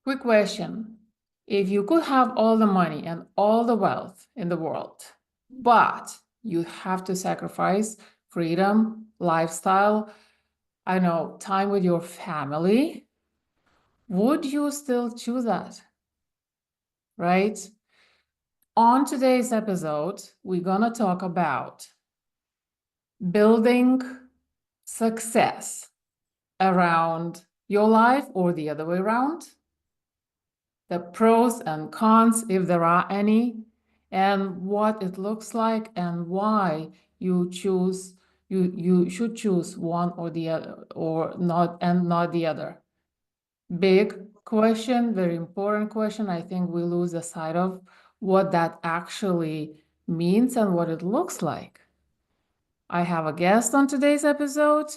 Quick question. If you could have all the money and all the wealth in the world, but you have to sacrifice freedom, lifestyle, I know, time with your family, would you still choose that? Right? On today's episode, we're going to talk about building success around your life or the other way around, the pros and cons, if there are any, and what it looks like and why you should choose one or the other or not and not the other. Big question, very important question. I think we lose the sight of what that actually means and what it looks like. I have a guest on today's episode.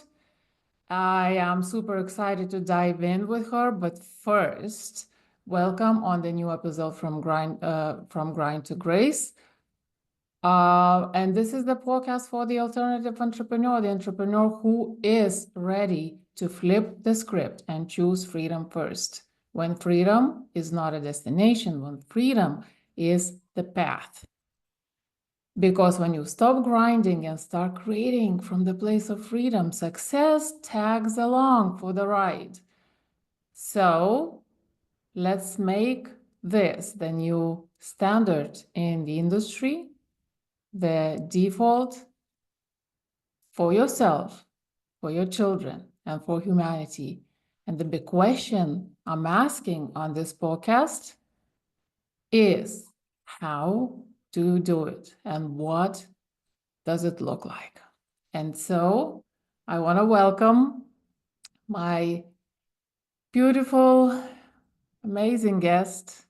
I am super excited to dive in with her, but first, welcome on the new episode from Grind to Grace. And this is the podcast for the alternative entrepreneur, the entrepreneur who is ready to flip the script and choose freedom first. When freedom is not a destination, when freedom is the path. Because when you stop grinding and start creating from the place of freedom, success tags along for the ride. So let's make this the new standard in the industry, the default for yourself, for your children, and for humanity. And the big question I'm asking on this podcast is, how do you do it? And what does it look like? And so I want to welcome my beautiful, amazing guest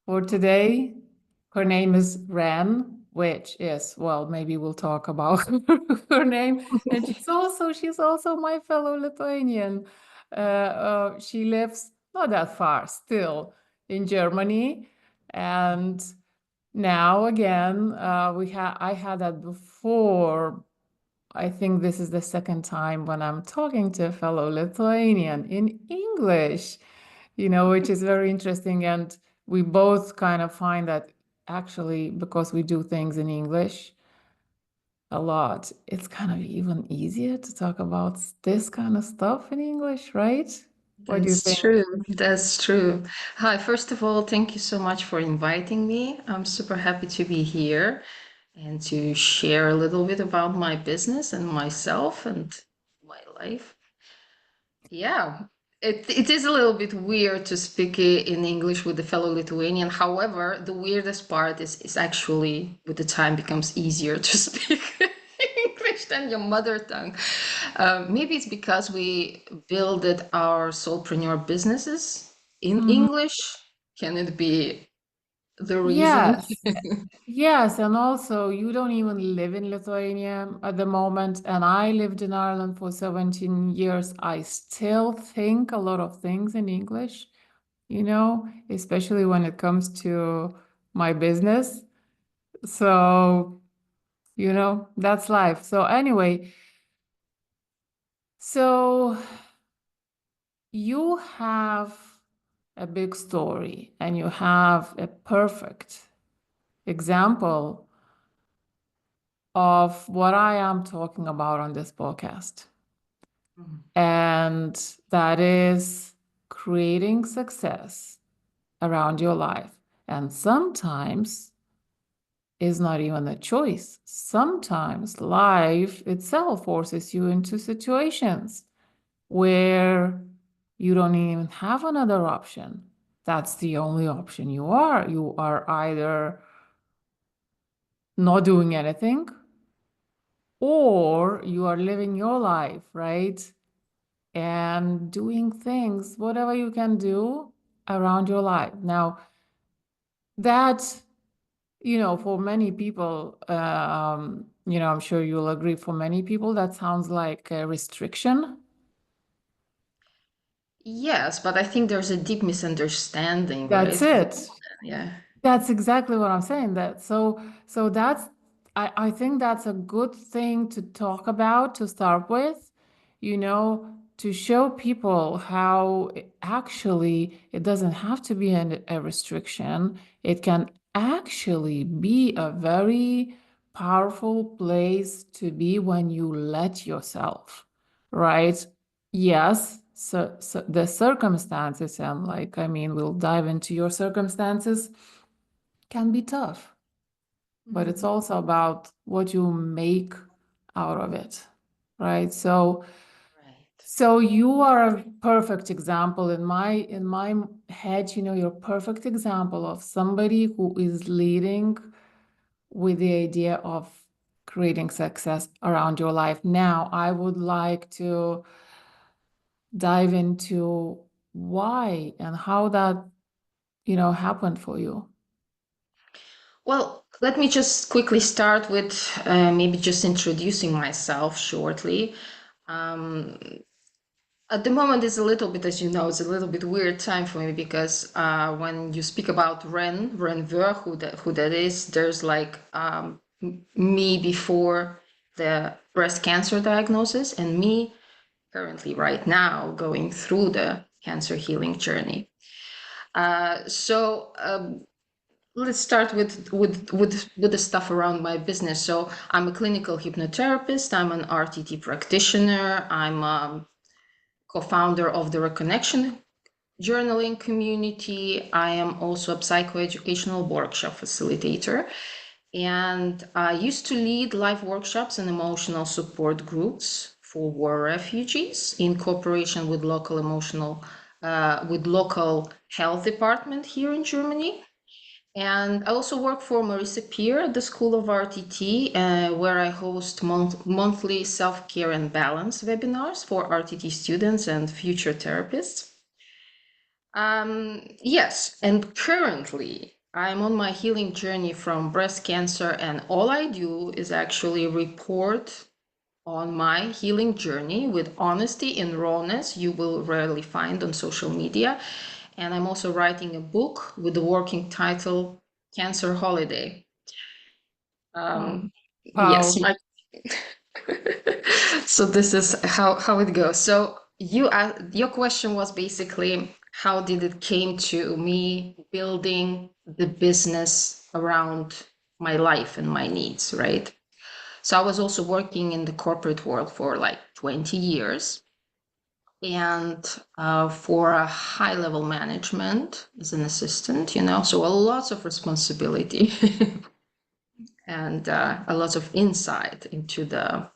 for today. Her name is Renn, which is, well, maybe we'll talk about her name. And she's also my fellow Lithuanian. She lives not that far still in Germany. And now again, I had that before. I think this is the second time when I'm talking to a fellow Lithuanian in English, which is very interesting. And we both kind of find that actually, because we do things in English a lot, it's kind of even easier to talk about this kind of stuff in English, right? What do you That's think? true. That's true. Hi, first of all, thank you so much for inviting me. I'm super happy to be here and to share a little bit about my business and myself and my life. Yeah, it is a little bit weird to speak in English with a fellow Lithuanian. However, the weirdest part is actually with the time becomes easier to speak English than your mother tongue. Maybe it's because we builded our solopreneur businesses in Mhm. English. Can it be the reason? Yes. Yes, and also you don't even live in Lithuania at the moment, and I lived in Ireland for 17 years. I still think a lot of things in English, especially when it comes to my business. So, that's life. So anyway, so you have a big story and you have a perfect example of what I am talking about on this podcast. Mhm. And that is creating success around your life. And sometimes is not even a choice. Sometimes life itself forces you into situations where you don't even have another option. That's the only option you are. You are either not doing anything or you are living your life, right? And doing things, whatever you can do around your life. Now, that, for many people, I'm sure you'll agree, for many people, that sounds like a restriction. Yes, but I think there's a deep misunderstanding, That's right? it. Yeah. That's exactly what I'm saying. So that's I think that's a good thing to talk about to start with, you know, to show people how actually it doesn't have to be a restriction. It can actually be a very powerful place to be when you let yourself, right? Yes, so the circumstances, and like, I mean, we'll dive into your circumstances, can be tough, but it's also about what you make out of it, right? Right. So you are a perfect example in my head, you're a perfect example of somebody who is leading with the idea of creating success around your life. Now, I would like to dive into why and how that, happened for you. Well, let me just quickly start with maybe just introducing myself shortly. Um, at the moment, it's a little bit, as you know, it's a little bit weird time for me because when you speak about Renn Wöhr, who that is, there's like me before the breast cancer diagnosis and me currently right now going through the cancer healing journey. So let's start with the stuff around my business. So I'm a clinical hypnotherapist. I'm an RTT practitioner. I'm a co-founder of the Reconnection journaling community. I am also a psychoeducational workshop facilitator. And I used to lead live workshops and emotional support groups for war refugees in cooperation with local health department here in Germany. And I also work for Marisa Peer at the School of RTT, where I host monthly self-care and balance webinars for RTT students and future therapists. Yes, and currently I'm on my healing journey from breast cancer, and all I do is actually report on my healing journey with honesty and rawness you will rarely find on social media. And I'm also writing a book with the working title Cancer Holiday. Yes, Wow. so this is how it goes. So your question was basically how did it came to me building the business around my life and my needs, right? So I was also working in the corporate world for like 20 years and for a high level management as an assistant, so a lot of responsibility and a lot of insight into the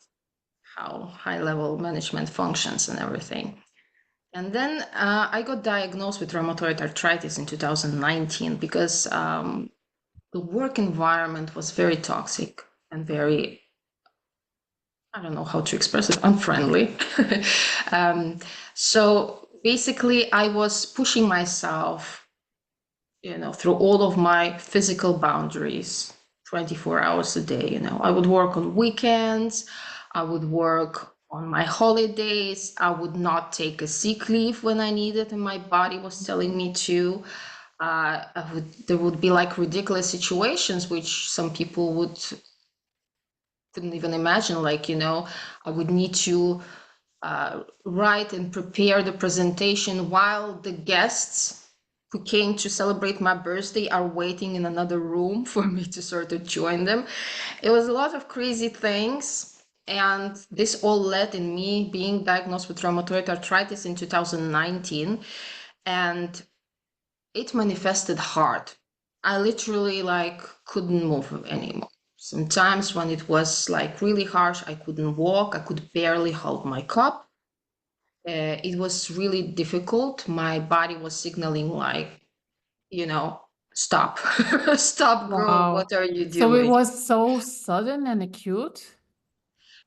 how high level management functions and everything. And then I got diagnosed with rheumatoid arthritis in 2019 because the work environment was very toxic and very, I don't know how to express it, unfriendly. um, so basically, I was pushing myself, through all of my physical boundaries, 24 hours a day. I would work on weekends, I would work on my holidays, I would not take a sick leave when I needed and my body was telling me to. There would be like ridiculous situations which some people couldn't even imagine. Like, I would need to write and prepare the presentation while the guests who came to celebrate my birthday are waiting in another room for me to sort of join them. It was a lot of crazy things. And this all led in me being diagnosed with rheumatoid arthritis in 2019. And it manifested hard. I literally like couldn't move anymore. Sometimes when it was like really harsh, I couldn't walk, I could barely hold my cup. It was really difficult. My body was signaling like, you know, stop, stop, girl, Wow. what are you So it doing? was so sudden and acute.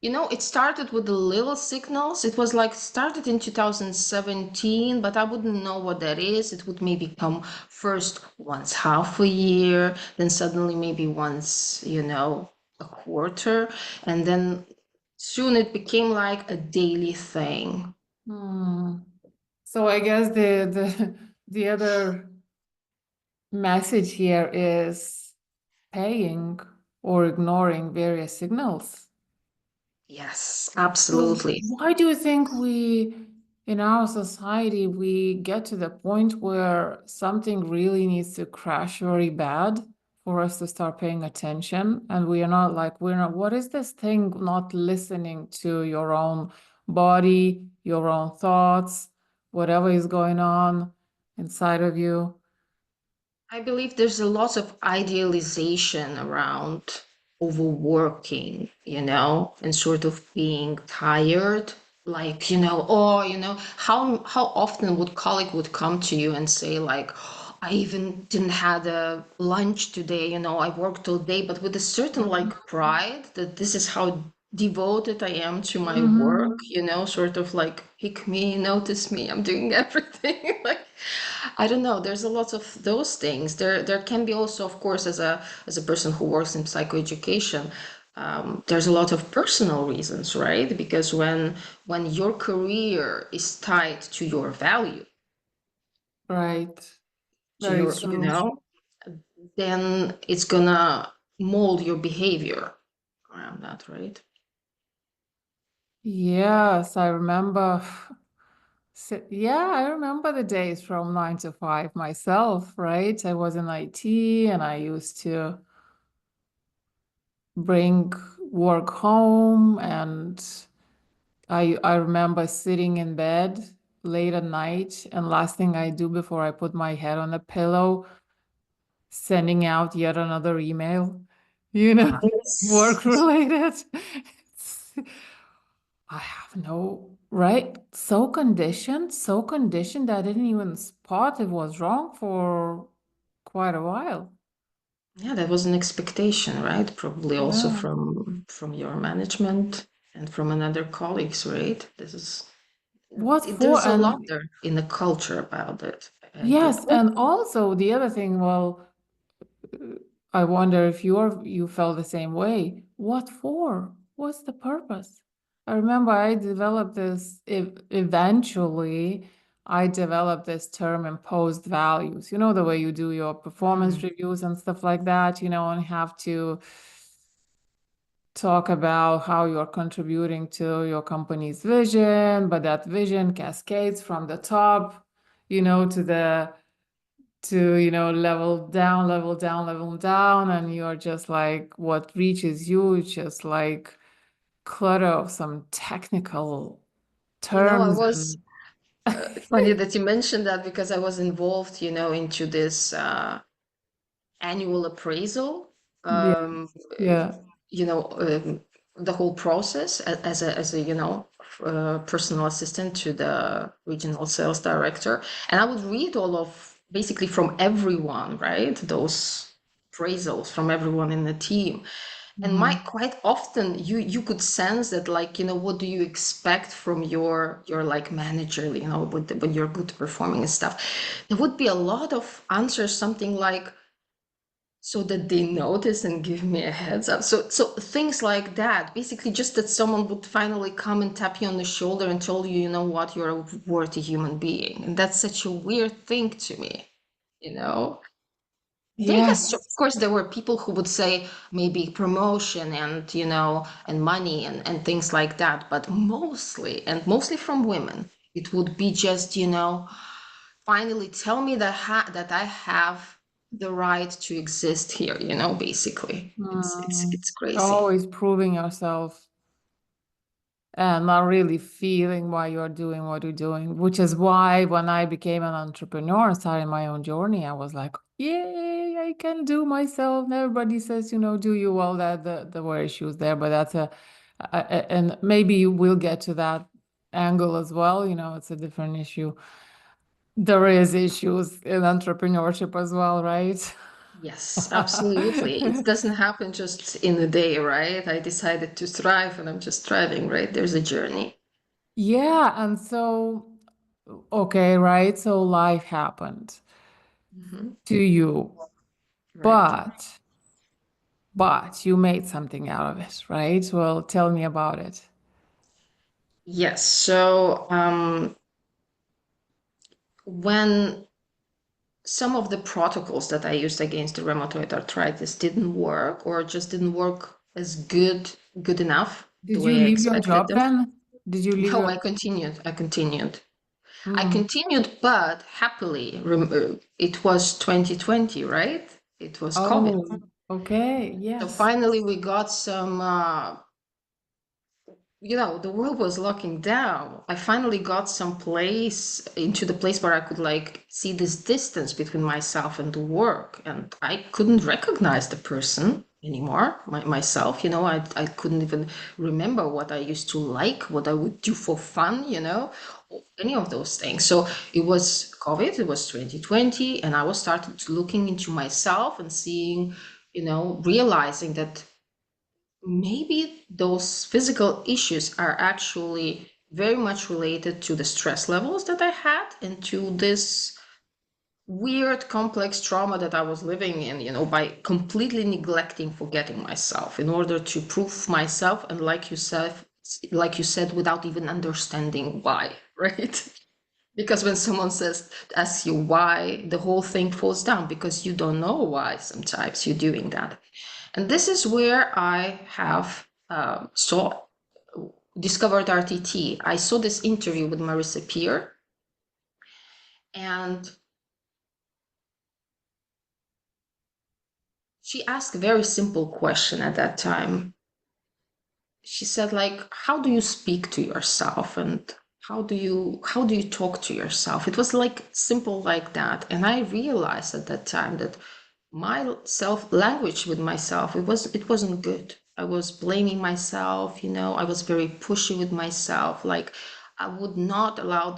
It started with the little signals. It was like started in 2017, but I wouldn't know what that is. It would maybe come first once half a year, then suddenly maybe once, a quarter, and then soon it became like a daily thing. Hmm. So I guess the other message here is paying or ignoring various signals. Yes, So absolutely. why do you think we in our society, we get to the point where something really needs to crash very bad for us to start paying attention. And we're not, what is this thing not listening to your own body, your own thoughts, whatever is going on inside of you? I believe there's a lot of idealization around overworking, and sort of being tired. Like, oh, how often would colleague would come to you and say like, I even didn't had a lunch today, I worked all day, but with a certain like pride that this is how devoted I am to my work, Mhm. sort of like pick me, notice me, I'm doing everything. Like, I don't know. There's a lot of those things. There can be also, of course, as a person who works in psychoeducation, there's a lot of personal reasons, right? Because when your career is tied to your value, Right. to Very your, true. then it's gonna mold your behavior around that, right? Yes, I remember. Yeah, I remember the days from 9 to 5 myself, right? I was in IT and I used to bring work home, and I remember sitting in bed late at night, and last thing I do before I put my head on the pillow, sending out yet another email, you know, Yes. work related. I have no right. So conditioned that I didn't even spot it was wrong for quite a while. Yeah, that was an expectation, right? Probably also Yeah. from your management and from another colleagues, right? What for? There's a lot And there in the culture about it. I yes, get. and also the other thing, well, I wonder if you felt the same way. What for? What's the purpose? I remember I developed this, eventually, I developed this term imposed values. You know, the way you do your performance Mm. reviews and stuff like that, and have to talk about how you're contributing to your company's vision, but that vision cascades from the top, to level down, level down, level down, and you're just like, what reaches you is just like clutter of some technical I terms was and funny that you mentioned that because I was involved, into this annual appraisal. yeah, Um, uh, yeah. you know, um, the whole process as a personal assistant to the regional sales director, and I would read all of basically from everyone, right? Those appraisals from everyone in the team. And Mhm. quite often you could sense that, like, what do you expect from your like manager, when you're good performing and stuff. There would be a lot of answers, something like, so that they notice and give me a heads up. So things like that, basically just that someone would finally come and tap you on the shoulder and tell you, you know what, you're a worthy human being. And that's such a weird thing to me, you know because of Yes. course there were people who would say maybe promotion and and money and things like that, but mostly from women, it would be just, finally tell me that I have the right to exist here, basically. It's crazy. Always proving yourself and not really feeling why you're doing what you're doing, which is why when I became an entrepreneur and started my own journey, I was like, yay, I can do myself. And everybody says, do you? Well, there were issues there, but and maybe we'll get to that angle as well. It's a different issue. There is issues in entrepreneurship as well, right? Yes, absolutely. It doesn't happen just in a day, right? I decided to thrive and I'm just thriving, right? There's a journey. Yeah, and so, okay, right? So life happened Hmm. to you, Right. but you made something out of it, right? Well, tell me about it. Yes. So, when some of the protocols that I used against the rheumatoid arthritis didn't work, or just didn't work as good enough the Did you way I leave your expected job them. then? Did you leave No, your I continued. I Mm. continued, but happily, it was 2020, right? It was COVID. Oh, okay. So Yes. finally, we got some the world was locking down. I finally got some place into the place where I could like see this distance between myself and the work. And I couldn't recognize the person anymore, myself, I couldn't even remember what I used to like, what I would do for fun, or any of those things. So it was COVID, it was 2020, and I was started looking into myself and seeing, realizing that maybe those physical issues are actually very much related to the stress levels that I had and to this weird complex trauma that I was living in, by completely neglecting, forgetting myself in order to prove myself. And like you said, without even understanding why, right? Because when someone asks you why, the whole thing falls down because you don't know why sometimes you're doing that. And this is where I have discovered RTT. I saw this interview with Marissa Peer, and she asked a very simple question at that time. She said, like, how do you speak to yourself, and how do you talk to yourself? It was like simple like that. And I realized at that time that my self language with myself, it wasn't good. I was blaming myself, I was very pushy with myself. Like, I would not allow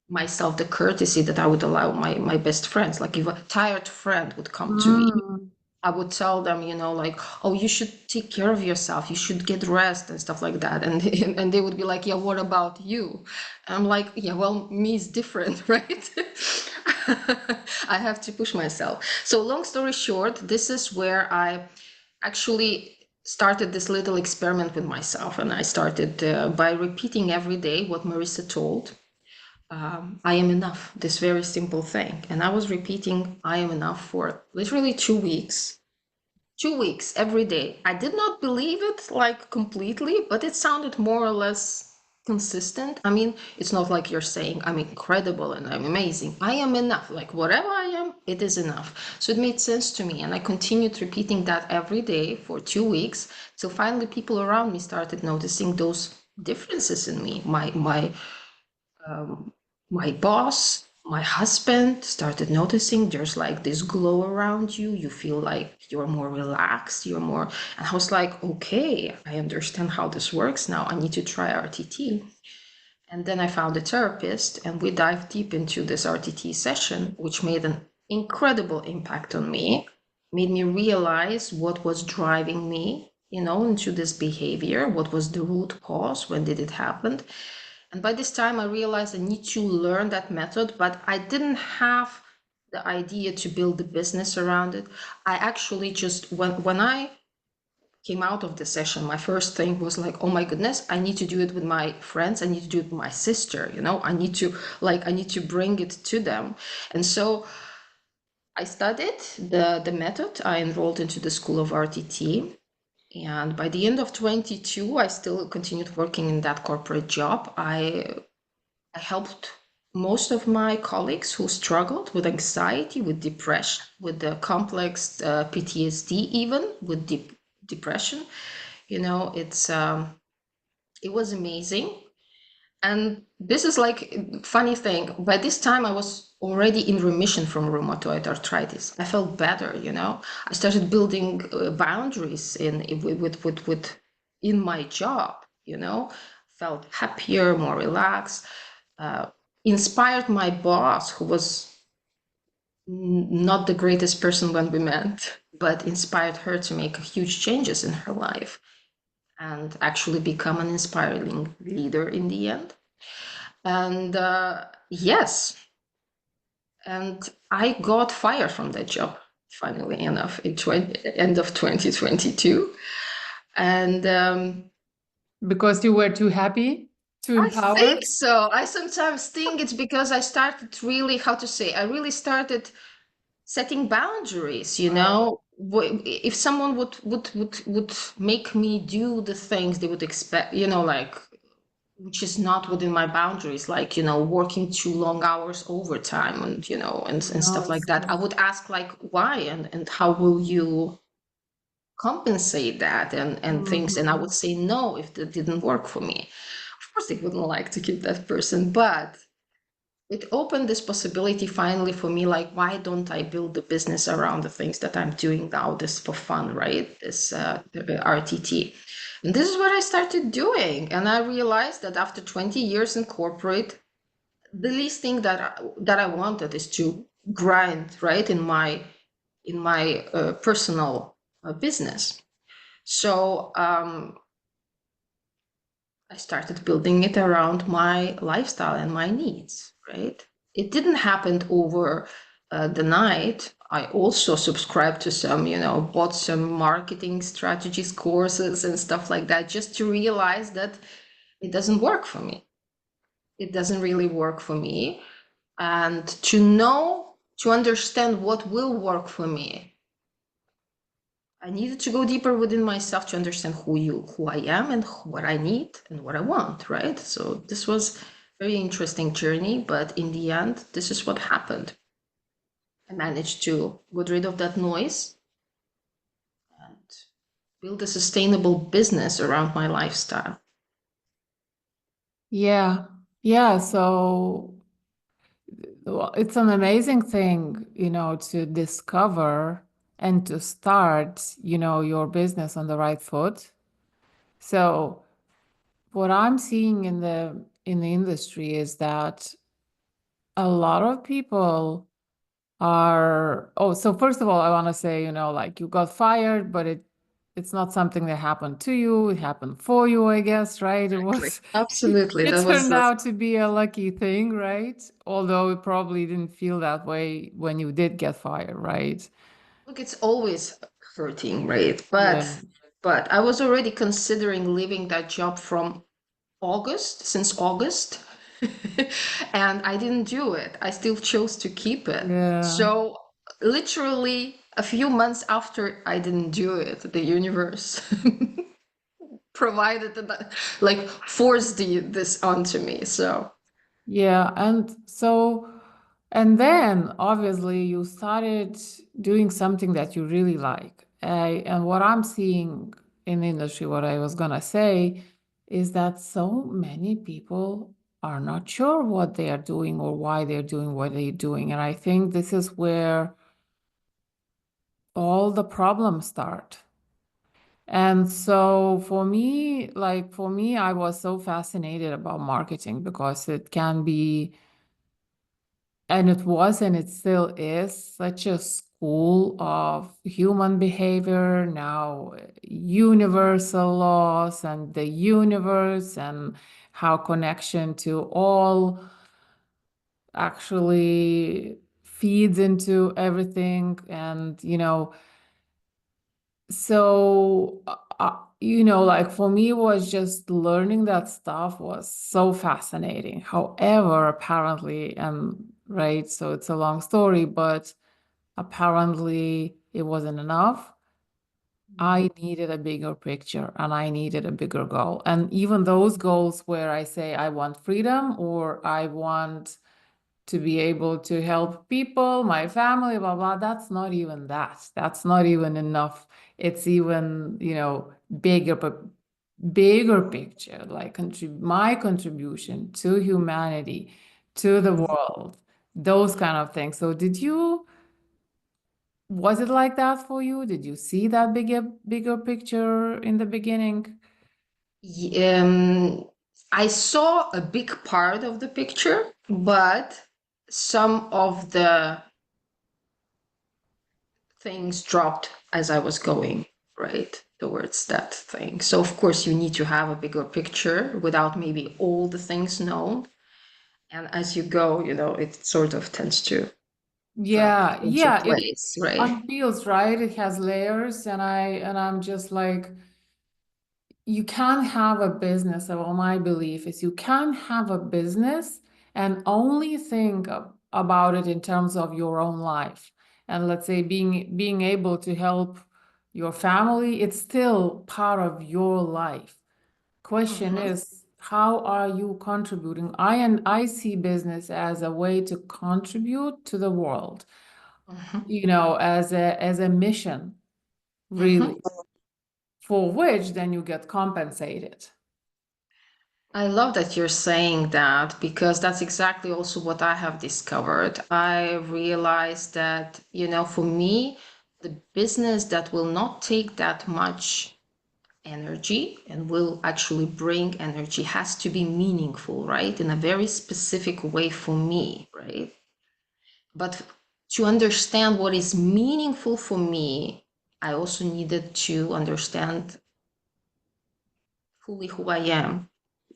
myself the courtesy that I would allow my best friends. Like, if a tired friend would come to me, Mm. I would tell them, like, oh, you should take care of yourself. You should get rest and stuff like that. And and they would be like, yeah, what about you? And I'm like, yeah, well, me is different, right? I have to push myself. So long story short, this is where I actually started this little experiment with myself. And I started by repeating every day what Marissa told. I am enough, this very simple thing. And I was repeating, I am enough for literally 2 weeks. 2 weeks every day. I did not believe it like completely, but it sounded more or less consistent. I mean, it's not like you're saying I'm incredible and I'm amazing. I am enough. Like whatever I am, it is enough. So it made sense to me. And I continued repeating that every day for 2 weeks. So finally people around me started noticing those differences in me. Um, my boss, my husband started noticing there's like this glow around you. You feel like you're more relaxed, you're more. And I was like, okay, I understand how this works now. I need to try RTT. And then I found a therapist and we dived deep into this RTT session, which made an incredible impact on me, made me realize what was driving me, into this behavior, what was the root cause, when did it happen. And by this time, I realized I need to learn that method, but I didn't have the idea to build the business around it. I actually just, when I came out of the session, my first thing was like, oh my goodness, I need to do it with my friends. I need to do it with my sister, I need to bring it to them. And so I studied the method. I enrolled into the School of RTT. And by the end of 22, I still continued working in that corporate job. I helped most of my colleagues who struggled with anxiety, with depression, with the complex PTSD, even with depression. It was amazing. And this is like funny thing. By this time, I was already in remission from rheumatoid arthritis. I felt better. I started building boundaries with in my job. Felt happier, more relaxed. Uh, Inspired my boss, who was not the greatest person when we met, but inspired her to make huge changes in her life and actually become an inspiring leader in the end. And yes, and I got fired from that job, funnily enough, in end of 2022. And Because you were too happy, too I empowered. think so. I sometimes think it's because I started really, how to say, I really started setting boundaries. If someone would make me do the things they would expect, like which is not within my boundaries, like, working too long hours overtime and, and No, stuff like it's that. I not. would ask like, why and how will you compensate that and things. And I Mhm. would say no if that didn't work for me. Of course, they wouldn't like to keep that person, but it opened this possibility finally for me, like, why don't I build the business around the things that I'm doing now, this for fun, right? This the RTT. And this is what I started doing. And I realized that after 20 years in corporate, the least thing that I wanted is to grind, right, in my personal business. So I started building it around my lifestyle and my needs, right? It didn't happen over the night. I also subscribed to some, bought some marketing strategies courses and stuff like that, just to realize that it doesn't work for me. It doesn't really work for me. And to understand what will work for me, I needed to go deeper within myself to understand who I am and what I need and what I want, right? So this was a very interesting journey, but in the end, this is what happened. I managed to get rid of that noise and build a sustainable business around my lifestyle. Yeah. Yeah. So well, it's an amazing thing, to discover and to start, your business on the right foot. So what I'm seeing in the industry is that a lot of people so first of all, I want to say, like you got fired, but it's not something that happened to you. It happened for you, I guess, right? It Exactly. was, Absolutely. it That was turned out to be a lucky thing, right? Although it probably didn't feel that way when you did get fired, right? look, it's always hurting, right? Yeah. But I was already considering leaving that job from since August. And I didn't do it. I still chose to keep it. Yeah. So literally a few months after I didn't do it, the universe provided that, like, forced this onto me. So Yeah, and then obviously you started doing something that you really like. And what I'm seeing in the industry, what I was gonna say, is that so many people are not sure what they are doing or why they're doing what they're doing. And I think this is where all the problems start. And so for me, I was so fascinated about marketing because it can be. And it was, and it still is, such a school of human behavior, now universal laws and the universe, and how connection to all actually feeds into everything. And, so, like for me, was just learning that stuff was so fascinating. However, apparently, and right, so it's a long story, but apparently it wasn't enough. I needed a bigger picture and I needed a bigger goal. And even those goals where I say I want freedom or I want to be able to help people, my family, blah, blah. That's not even that. That's not even enough. It's even, bigger, but bigger picture, like my contribution to humanity, to the world, those kind of things. So was it like that for you? Did you see that bigger picture in the beginning? I saw a big part of the picture, but some of the things dropped as I was going, right, towards that thing. So of course you need to have a bigger picture without maybe all the things known. And as you go, it sort of tends to drop Yeah, into yeah, it place, right? unpeels, right? It has layers, and I'm just like, you can't have a business. Well, my belief is you can't have a business and only think about it in terms of your own life. And let's say being able to help your family, it's still part of your life. Question Mm-hmm. is, how are you contributing? I see business as a way to contribute to the world, Mhm. as a mission, Mhm. really, for which then you get compensated. I love that you're saying that because that's exactly also what I have discovered. I realized that, for me, the business that will not take that much energy and will actually bring energy has to be meaningful, right? In a very specific way for me, right? But to understand what is meaningful for me, I also needed to understand fully who I am.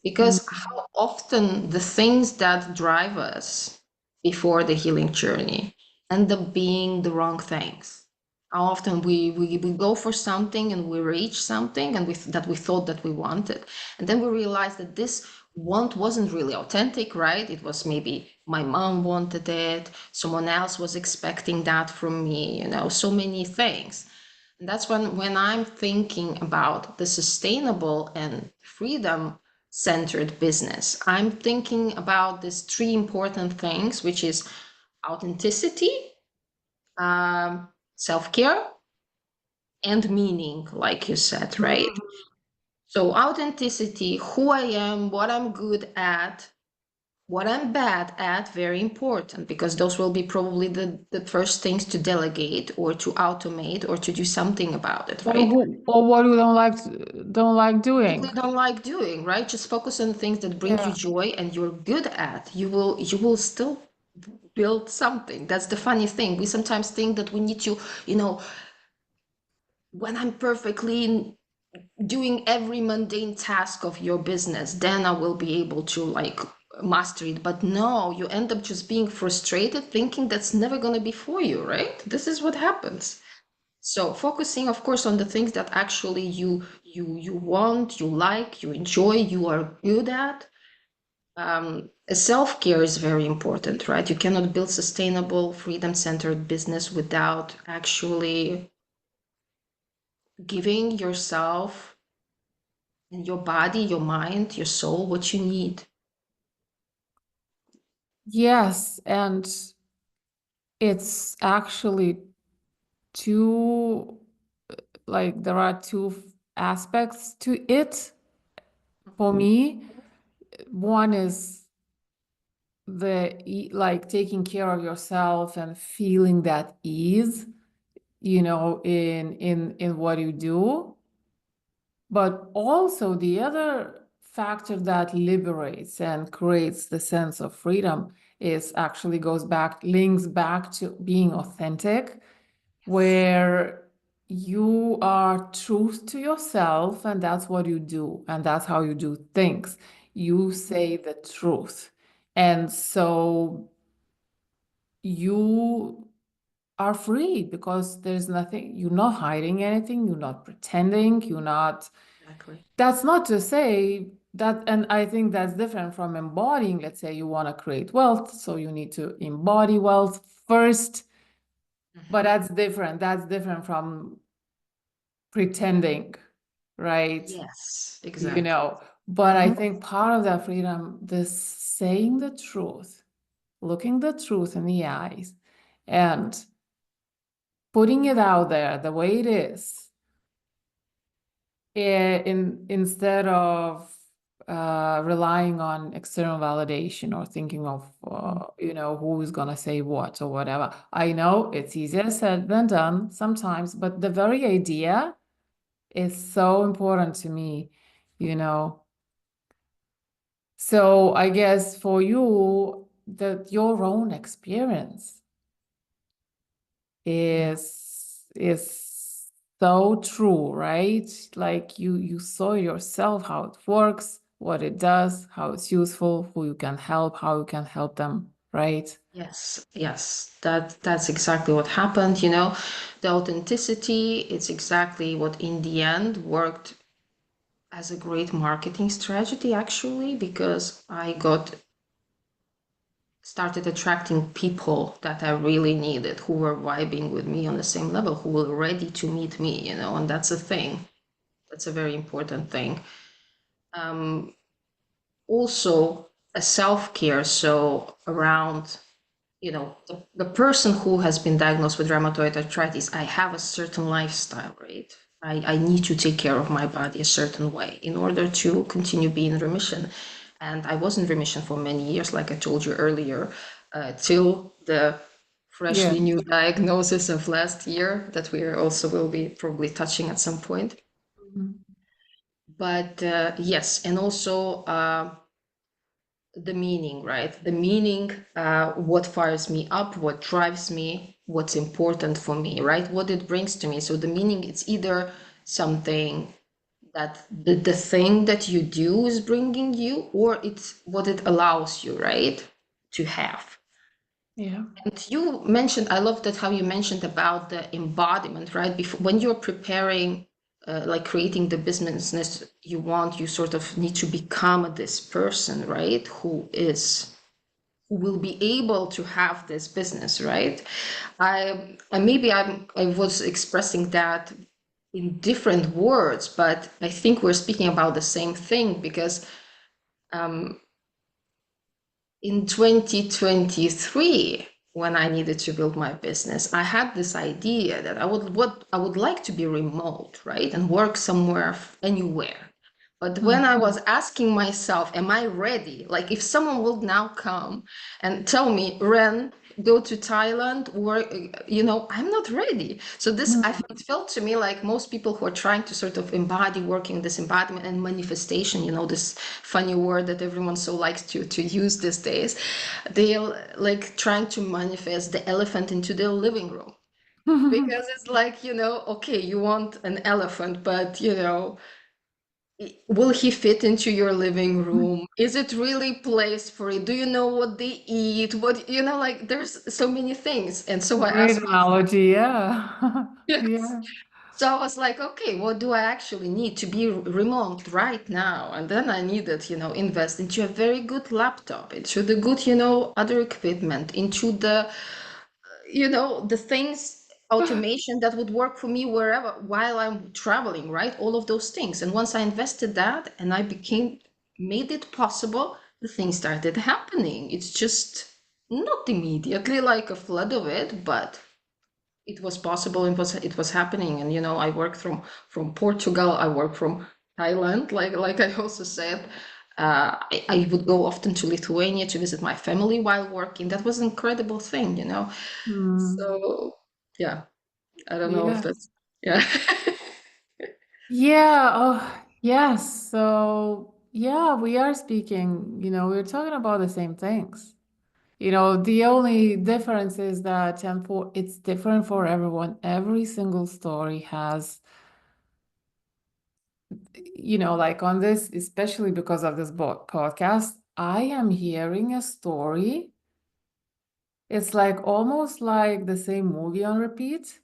Because Mm. how often the things that drive us before the healing journey end up being the wrong things. How often we go for something and we reach something and that we thought that we wanted. And then we realize that this want wasn't really authentic, right? It was maybe my mom wanted it, someone else was expecting that from me, so many things. And that's when I'm thinking about the sustainable and freedom centered business. I'm thinking about these three important things, which is authenticity, self-care, and meaning, like you said, right? Mhm. So authenticity, who I am, what I'm good at, what I'm bad at, very important, because those will be probably the first things to delegate or to automate or to do something about it, right? Or what you don't like doing. Simply don't like doing, right? Just focus on things that bring you Yeah. joy and you're good at. You will still build something. That's the funny thing. We sometimes think that we need to, you know, when I'm perfectly doing every mundane task of your business, then I will be able to like master it. But no, you end up just being frustrated, thinking that's never going to be for you, right? This is what happens. So focusing, of course, on the things that actually you want, you like, you enjoy, you are good at. Self-care is very important, right? You cannot build sustainable, freedom-centered business without actually giving yourself and your body, your mind, your soul what you need. Yes, and it's actually two, like there are two aspects to it for me. One is like taking care of yourself and feeling that ease, in what you do. But also the other factor that liberates and creates the sense of freedom is actually links back to being authentic, where you are true to yourself, and that's what you do, and that's how you do things. You say the truth. And so you are free because there's nothing, you're not hiding anything, you're not pretending, you're not. Exactly. That's not to say that, and I think that's different from embodying. Let's say you want to create wealth, so you need to embody wealth first, but Mhm. that's different. That's different from pretending, right? Yes, You exactly. know, but I think part of that freedom, this saying the truth, looking the truth in the eyes, and putting it out there the way it is, instead of relying on external validation or thinking of who is gonna say what or whatever. I know it's easier said than done sometimes, but the very idea is so important to me, you know. So I guess for you, that your own experience Yeah. is so true, right? Like you saw yourself how it works, what it does, how it's useful, who you can help, how you can help them, right? Yes, yes, that's exactly what happened, The authenticity, it's exactly what in the end worked as a great marketing strategy actually, because I got started attracting people that I really needed, who were vibing with me on the same level, who were ready to meet me, and that's a thing. That's a very important thing. Um, also a self-care. So around, the person who has been diagnosed with rheumatoid arthritis, I have a certain lifestyle, right? I need to take care of my body a certain way in order to continue being in remission. And I was in remission for many years, like I told you earlier, till the Yeah. freshly new diagnosis of last year that we also will be probably touching at some point. Mhm. But yes, and also the meaning, right? The meaning, what fires me up, what drives me, what's important for me, right? What it brings to me. So the meaning, it's either something that the thing that you do is bringing you, or it's what it allows you, right, to have. Yeah. And you mentioned, I love that how you mentioned about the embodiment, right? Before, when you're preparing, like creating the business you want, you sort of need to become this person, right? Who will be able to have this business, right? I was expressing that in different words, but I think we're speaking about the same thing because um, in 2023, when I needed to build my business, I had this idea that I would like to be remote, right, and work somewhere, anywhere. But when I was asking myself, am I ready? Like if someone will now come and tell me, Ren, go to Thailand, or I'm not ready. So it felt to me like most people who are trying to sort of embody working this embodiment and manifestation, this funny word that everyone so likes to use these days, they're like trying to manifest the elephant into their living room. Because it's like, okay, you want an elephant, but will he fit into your living room? Is it really placed for it? Do you know what they eat? What, like there's so many things. And so I Great asked myself, analogy. Yeah. yes. Yeah. So I was like, okay, what do I actually need to be remote right now? And then I needed, invest into a very good laptop, into the good, other equipment, into the things, automation that would work for me wherever while I'm traveling, right? All of those things. And once I invested that and made it possible, the things started happening. It's just not immediately like a flood of it, but it was possible. It was happening. And I work from Portugal. I work from Thailand. Like I also said, I would go often to Lithuania to visit my family while working. That was an incredible thing. Hmm. So yeah, I don't know if Yeah. that's yeah. Yeah. Oh, yes. So, yeah, we are speaking, we're talking about the same things. The only difference is that, and it's different for everyone. Every single story has, like on this, especially because of this podcast, I am hearing a story. It's like almost like the same movie on repeat.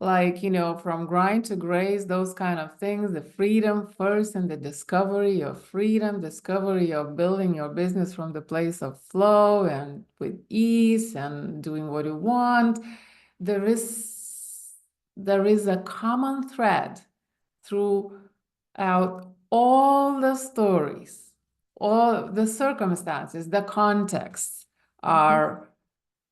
Like, from grind to grace, those kind of things, the freedom first and the discovery of freedom, discovery of building your business from the place of flow and with ease and doing what you want. There is there is a common thread throughout all the stories, all the circumstances, the contexts are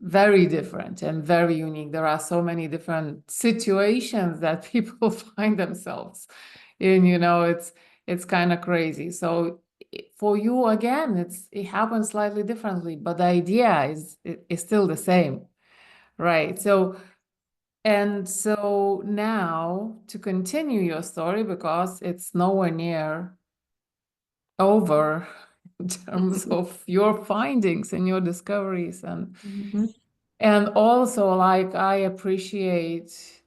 very different and very unique. There are so many different situations that people find themselves in, it's kind of crazy. So for you, again, it happens slightly differently, but the idea is still the same, right? So now to continue your story, because it's nowhere near over in terms of your findings and your discoveries, and also, like, I appreciate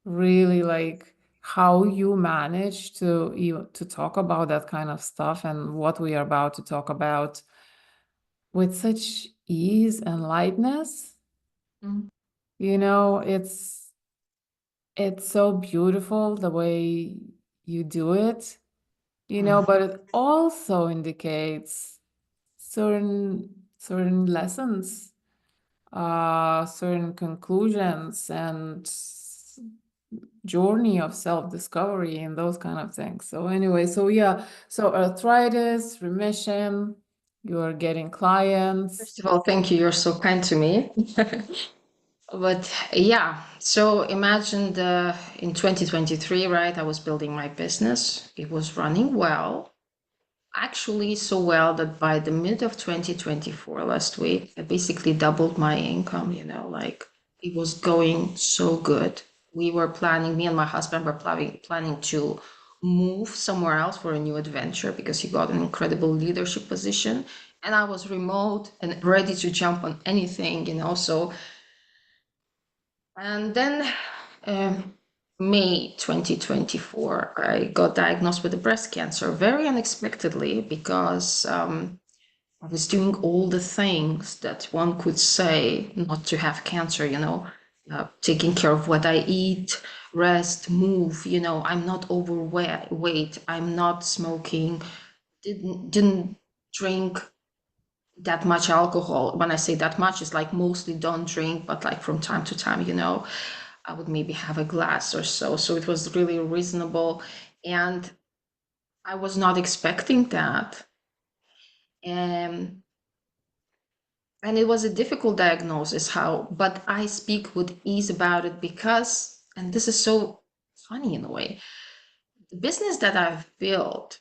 really like how you manage to talk about that kind of stuff and what we are about to talk about with such ease and lightness. Mhm. It's so beautiful the way you do it, Mhm. but it also indicates certain lessons, certain conclusions, and journey of self-discovery and those kind of things. So anyway, so yeah, so arthritis, remission, you're getting clients. First of all, thank you. You're so kind to me. But yeah, so imagine in 2023, right? I was building my business. It was running well, actually so well that by the mid of 2024, last week, I basically doubled my income, like it was going so good. We were planning, me and my husband were planning to move somewhere else for a new adventure because he got an incredible leadership position. And I was remote and ready to jump on anything, so and then May 2024, I got diagnosed with a breast cancer very unexpectedly because I was doing all the things that one could say not to have cancer, taking care of what I eat, rest, move, I'm not overweight, I'm not smoking, didn't drink that much alcohol. When I say that much, it's like mostly don't drink, but like from time to time, I would maybe have a glass or so. So it was really reasonable. And I was not expecting that. And it was a difficult diagnosis, but I speak with ease about it because, and this is so funny in a way, the business that I've built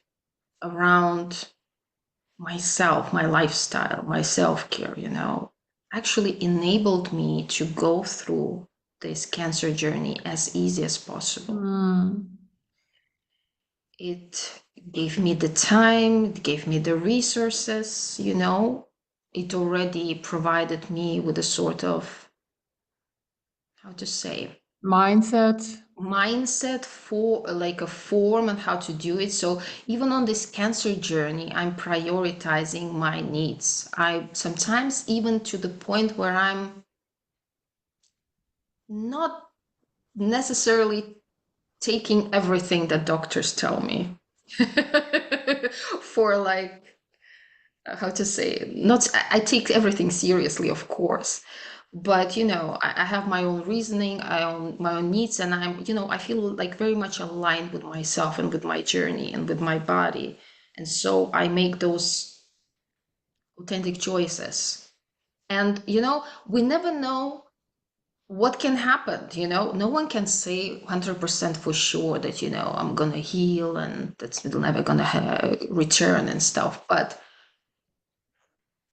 around myself, my lifestyle, my self-care, actually enabled me to go through this cancer journey as easy as possible. It gave me the time, it gave me the resources, it already provided me with a sort of, how to say, mindset for like a form and how to do it. So even on this cancer journey, I'm prioritizing my needs. I sometimes even to the point where I'm not necessarily taking everything that doctors tell me for like how to say, not I take everything seriously, of course, but I have my own reasoning, my own needs, and I feel like very much aligned with myself and with my journey and with my body, and so I make those authentic choices. And we never know what can happen. No one can say 100% for sure that I'm gonna heal and that's never gonna return and stuff, but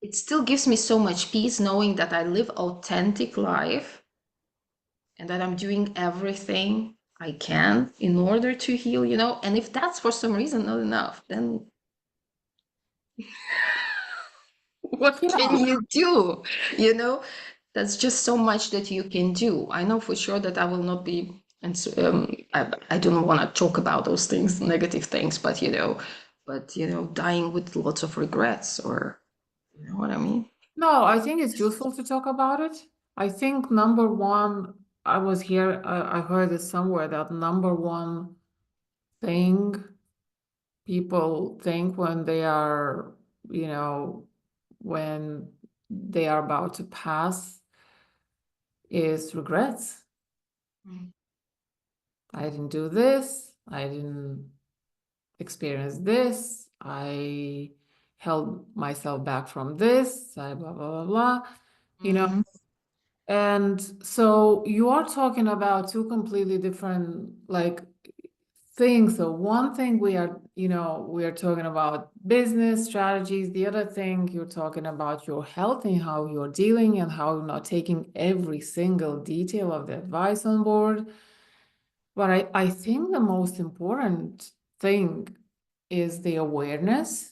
it still gives me so much peace knowing that I live authentic life and that I'm doing everything I can in order to heal, and if that's for some reason not enough, then what can you do? That's just so much that you can do. I know for sure that I will not be, and so, I don't want to talk about those things, negative things, but dying with lots of regrets, or you know what I mean? No, I think it's useful to talk about it. I think number one, I heard it somewhere that number one thing people think when they are, when they are about to pass is regrets. I didn't do this. I didn't experience this. I held myself back from this. I blah, blah, blah, blah. And so you are talking about two completely different like things. So one thing we are talking about business strategies. The other thing you're talking about your health and how you're dealing and how you're not taking every single detail of the advice on board. But I think the most important thing is the awareness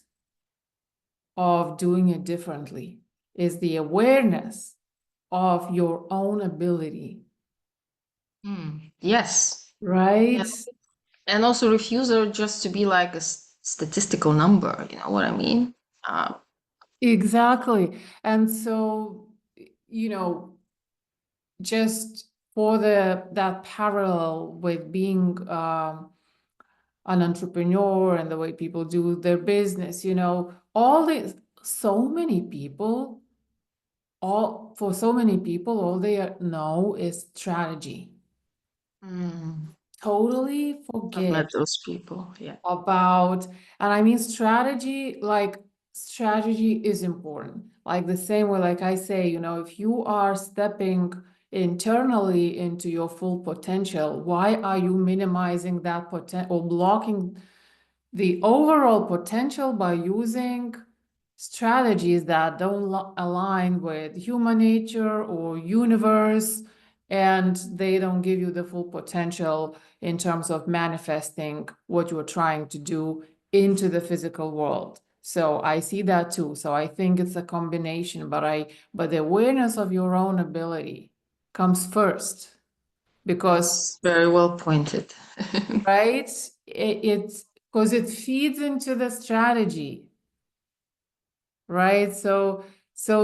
of doing it differently, is the awareness of your own ability. Yes. Right? And also refusal just to be like a statistical number, you know what I mean? Exactly. And so, just for that parallel with being an entrepreneur and the way people do their business, all these, so many people, all they know is strategy. Totally I've met forget those people. Yeah. about, and I mean strategy, like strategy is important. Like the same way, like I say, if you are stepping internally into your full potential, why are you minimizing that potential or blocking the overall potential by using strategies that don't align with human nature or universe, and they don't give you the full potential in terms of manifesting what you're trying to do into the physical world. So I see that too. So I think it's a combination, but the awareness of your own ability comes first, because That's very well pointed. right, it's because it feeds into the strategy, right? So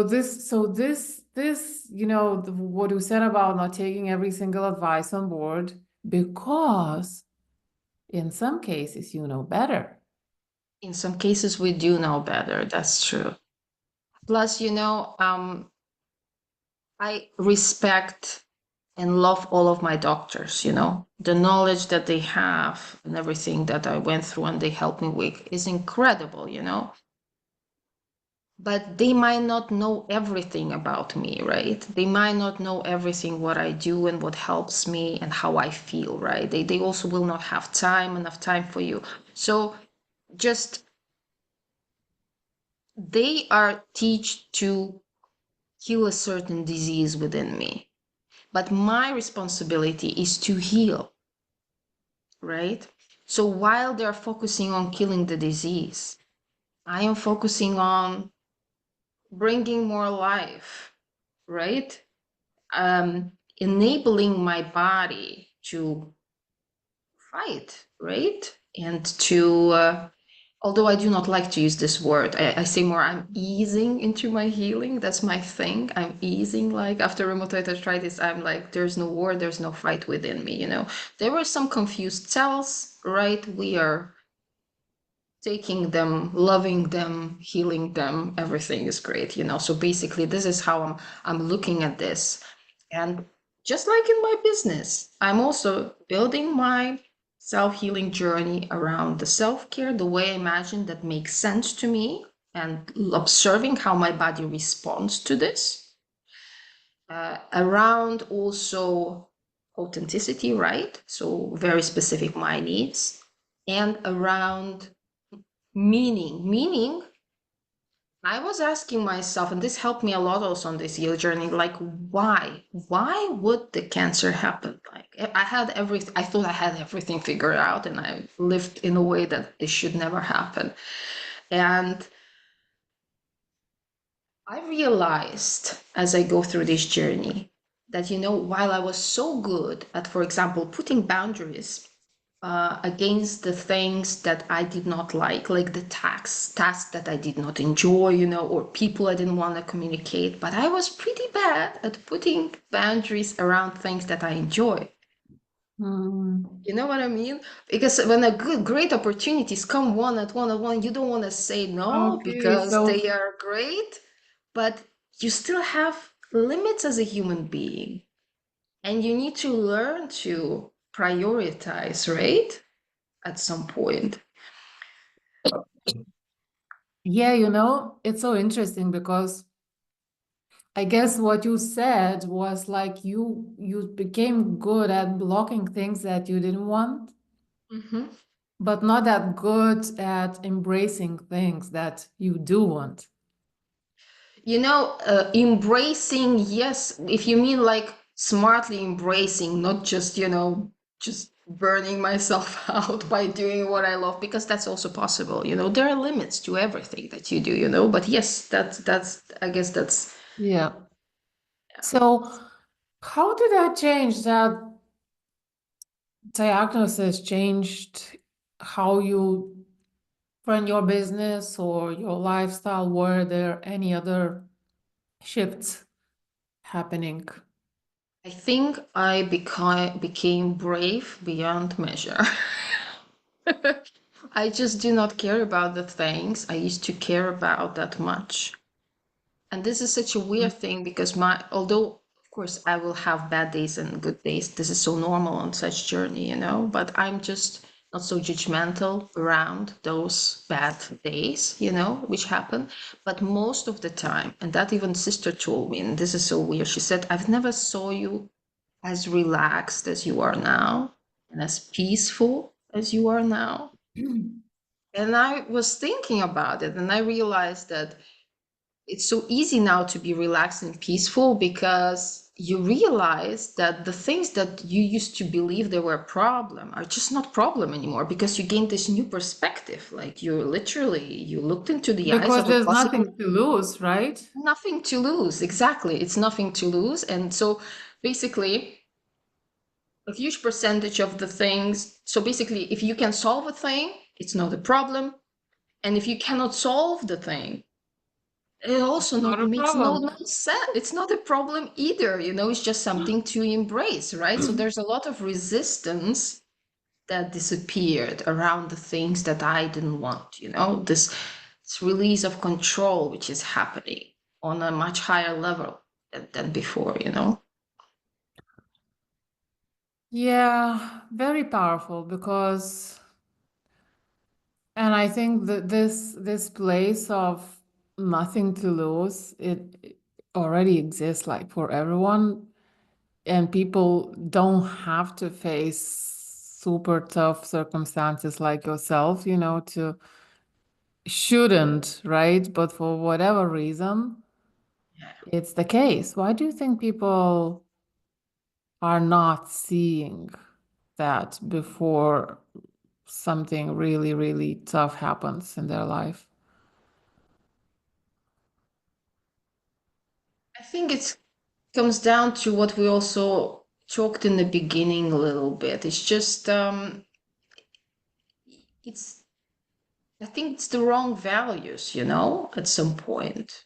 this, what you said about not taking every single advice on board, because in some cases you know better. In some cases, we do know better. That's true. Plus, I respect and love all of my doctors, the knowledge that they have and everything that I went through and they helped me with is incredible. But they might not know everything about me, right? They might not know everything what I do and what helps me and how I feel, right? They also will not have enough time for you. So just they are teach to heal a certain disease within me. But my responsibility is to heal, right? So while they're focusing on killing the disease, I am focusing on bringing more life, right? Enabling my body to fight, right? And to, although I do not like to use this word, I say more, I'm easing into my healing. That's my thing. I'm easing, like after rheumatoid arthritis, I'm like, there's no war, there's no fight within me. There were some confused cells, right? We are taking them, loving them, healing them, everything is great. So basically this is how I'm looking at this. And just like in my business, I'm also building my self-healing journey around the self-care, the way I imagine that makes sense to me, and observing how my body responds to this. Around also authenticity, right? So very specific my needs, and around meaning. I was asking myself, and this helped me a lot also on this heal journey, like why would the cancer happen? Like I thought I had everything figured out and I lived in a way that this should never happen. And I realized as I go through this journey that, while I was so good at, for example, putting boundaries against the things that I did not like the tasks that I did not enjoy, or people I didn't want to communicate, but I was pretty bad at putting boundaries around things that I enjoy. You know what I mean? Because when great opportunities come one, you don't want to say no Okay, because so they are great, but you still have limits as a human being, and you need to learn to prioritize, right? At some point. yeah, it's so interesting because I guess what you said was like you became good at blocking things that you didn't want, Mhm. but not that good at embracing things that you do want. Embracing, yes, if you mean like smartly embracing, not just burning myself out by doing what I love, because that's also possible. There are limits to everything that you do. But yes, I guess that's, Yeah. So how did that change, that diagnosis changed how you run your business or your lifestyle? Were there any other shifts happening? I think I became brave beyond measure. I just do not care about the things I used to care about that much. And this is such a weird thing because although of course, I will have bad days and good days. This is so normal on such journey, but I'm just not so judgmental around those bad days, which happen. But most of the time, and that even sister told me, and this is so weird, she said, I've never saw you as relaxed as you are now and as peaceful as you are now. And I was thinking about it and I realized that it's so easy now to be relaxed and peaceful because you realize that the things that you used to believe they were a problem are just not problem anymore because you gained this new perspective. Like you looked into the eyes Because of a there's possible nothing to lose, right? nothing to lose. Exactly. It's nothing to lose. And so basically a huge percentage of the things. So basically, if you can solve a thing, it's not a problem. And if you cannot solve the thing, it also Not a makes no problem. sense. It's not a problem either, it's just something to embrace, right? So there's a lot of resistance that disappeared around the things that I didn't want, this release of control, which is happening on a much higher level than before. Yeah, very powerful because, and I think that this place of nothing to lose, it already exists like for everyone, and people don't have to face super tough circumstances like yourself, to shouldn't, right? But for whatever reason, it's the case. Why do you think people are not seeing that before something really, really tough happens in their life? I think it comes down to what we also talked in the beginning a little bit. It's just it's I think it's the wrong values, at some point.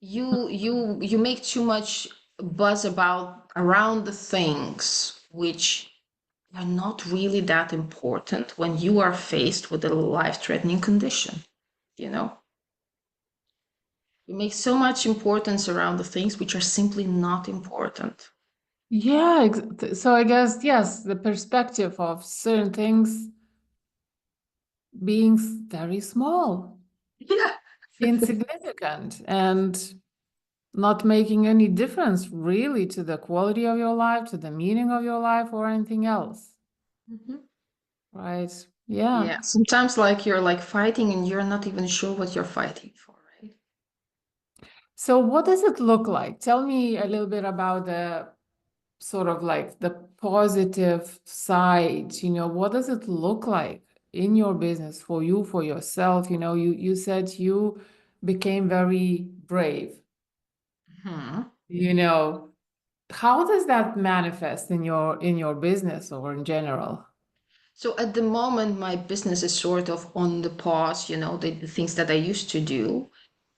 You make too much buzz about around the things which are not really that important when you are faced with a life-threatening condition, you know? You make so much importance around the things which are simply not important. Yeah, so I guess, yes, the perspective of certain things being very small, Yeah. insignificant, and not making any difference really to the quality of your life, to the meaning of your life, or anything else, Mhm. right? Yeah. Yeah, sometimes like you're like fighting and you're not even sure what you're fighting for, right? So what does it look like? Tell me a little bit about the sort of like the positive side, what does it look like in your business for you, for yourself? You said you became very brave. Hmm. You know, how does that manifest in your business or in general? So at the moment, my business is sort of on the pause, the things that I used to do,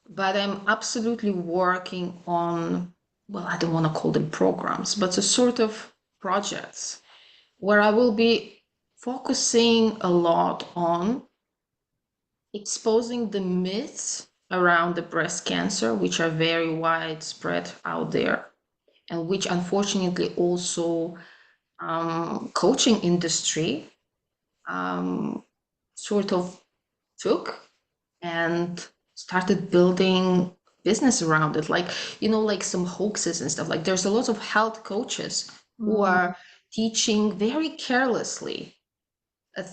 but I'm absolutely working on, well, I don't want to call them programs, but a sort of projects where I will be focusing a lot on exposing the myths around the breast cancer, which are very widespread out there, and which unfortunately also coaching industry um, sort of took and started building business around it, like some hoaxes and stuff. Like there's a lot of health coaches who Mm. are teaching very carelessly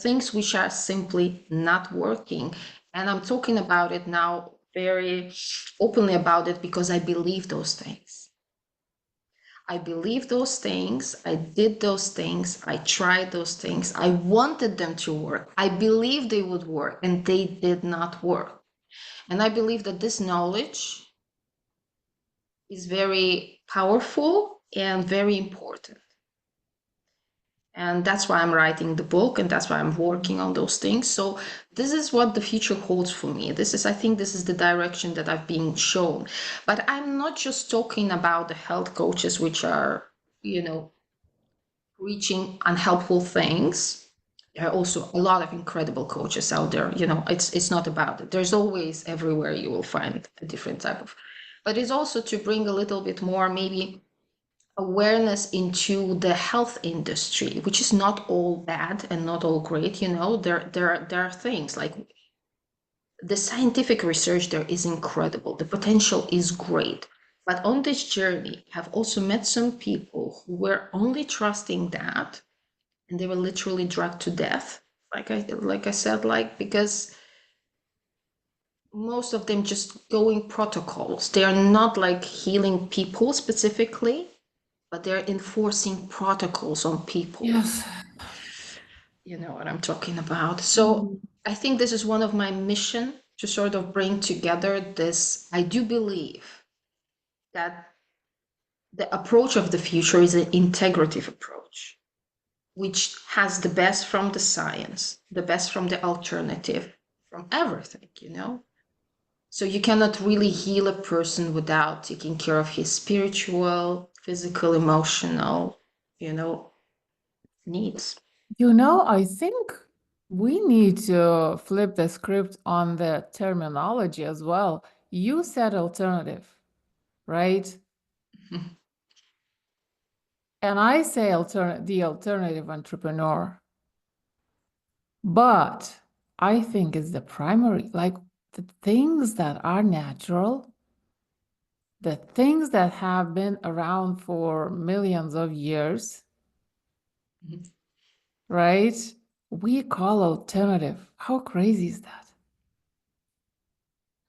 things which are simply not working. And I'm talking about it now very openly about it because I believe those things. I believe those things. I did those things. I tried those things. I wanted them to work. I believed they would work, and they did not work. And I believe that this knowledge is very powerful and very important. And that's why I'm writing the book, and that's why I'm working on those things. So this is what the future holds for me. I think this is the direction that I've been shown. But I'm not just talking about the health coaches, which are, reaching unhelpful things. There are also a lot of incredible coaches out there. It's not about it. There's always everywhere you will find a different type of. but it's also to bring a little bit more maybe awareness into the health industry, which is not all bad and not all great. There are things like the scientific research there is incredible. The potential is great. But on this journey, I've also met some people who were only trusting that, and they were literally drugged to death. Like I said, because most of them just going protocols. They are not like healing people specifically, but they're enforcing protocols on people. Yes. You know what I'm talking about. So Mhm. I think this is one of my mission to sort of bring together this. I do believe that the approach of the future is an integrative approach, which has the best from the science, the best from the alternative, from everything. So you cannot really heal a person without taking care of his spiritual, physical, emotional, you know, needs. I think we need to flip the script on the terminology as well. You said alternative, right? And I say the alternative entrepreneur. But I think it's the primary, like the things that are natural, the things that have been around for millions of years, right? We call alternative. How crazy is that?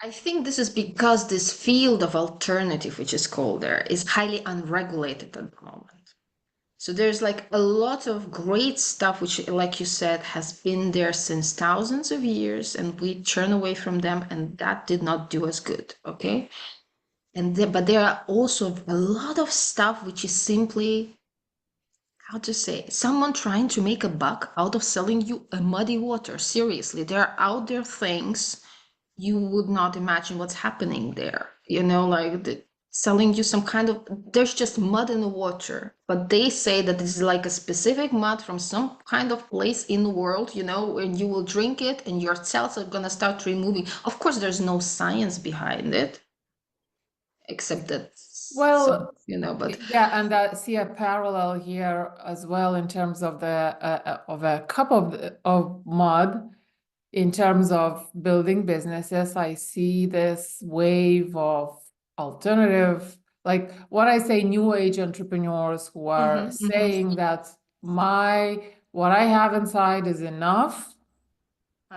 I think this is because this field of alternative, which is called there, is highly unregulated at the moment. So there's like a lot of great stuff, which, like you said, has been there since thousands of years, and we turn away from them, and that did not do us good. Okay. But there are also a lot of stuff which is simply, how to say, someone trying to make a buck out of selling you a muddy water. Seriously, there are out there things you would not imagine what's happening there. Selling you some kind of, there's just mud in the water, but they say that this is like a specific mud from some kind of place in the world, and you will drink it and your cells are gonna start removing. Of course, there's no science behind it, except that Well, but yeah, and I see a parallel here as well in terms of the of a cup of mud. In terms of building businesses, I see this wave of alternative, like what I say, new age entrepreneurs who are saying that what I have inside is enough.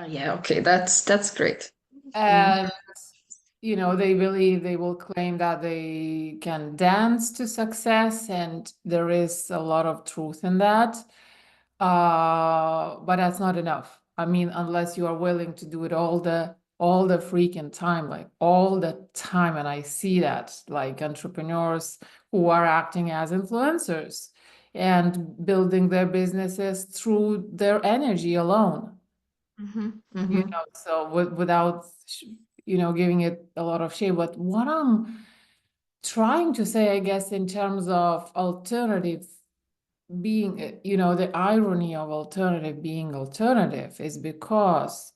yeah, okay, that's great. Mhm. And they believe they will claim that they can dance to success, and there is a lot of truth in that. But that's not enough. I mean, unless you are willing to do it all the freaking time, like all the time. And I see that, like entrepreneurs who are acting as influencers and building their businesses through their energy alone. So without giving it a lot of shade. But what I'm trying to say, I guess, in terms of alternative being, the irony of alternative being alternative is because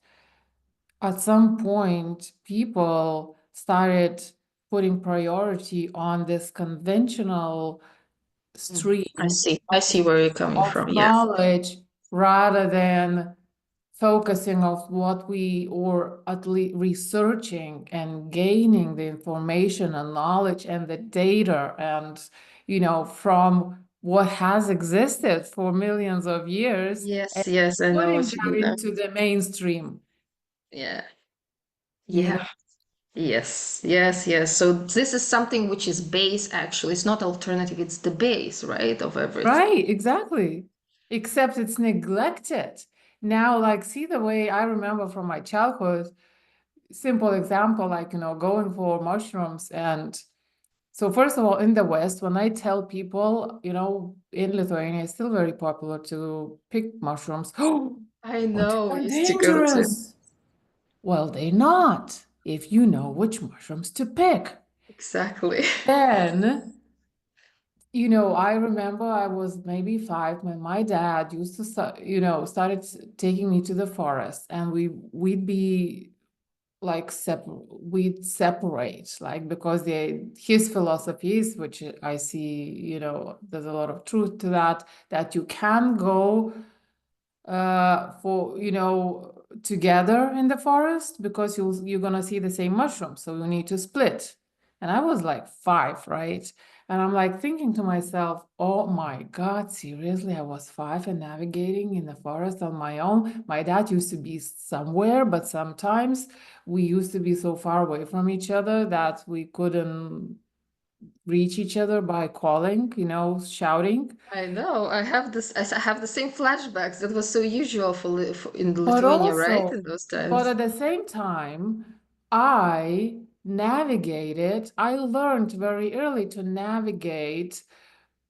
at some point people started putting priority on this conventional I stream see. I see where you're coming of from. Yeah. knowledge rather than focusing of what we or at least researching and gaining the information and knowledge and the data and from what has existed for millions of years and Yes, yes, I know putting what you them mean now. into the mainstream. Yeah. you know Yeah. Yes, yes, yes. So this is something which is base actually. It's not alternative, it's the base, right, of everything. right, exactly, except it's neglected now. Like, see, the way I remember from my childhood, simple example, like going for mushrooms. And so first of all, in the West, when I tell people, in Lithuania, it's still very popular to pick mushrooms. Oh, I but know, we they're used to go to. dangerous. Well, they're not, if you know which mushrooms to pick. Exactly. Then, I remember I was maybe 5 when my dad used to, started taking me to the forest, and we'd be like we'd separate, like, because his philosophies, which I see, there's a lot of truth to that, that you can go for together in the forest, because you're gonna see the same mushroom, so you need to split. And I was like 5, right? And I'm like thinking to myself, oh my God, seriously, I was 5 and navigating in the forest on my own. My dad used to be somewhere, but sometimes we used to be so far away from each other that we couldn't reach each other by calling, shouting. I know. I have the same flashbacks. That was so usual in But Lithuania, right? also, In those but times. at the same time, I learned very early to navigate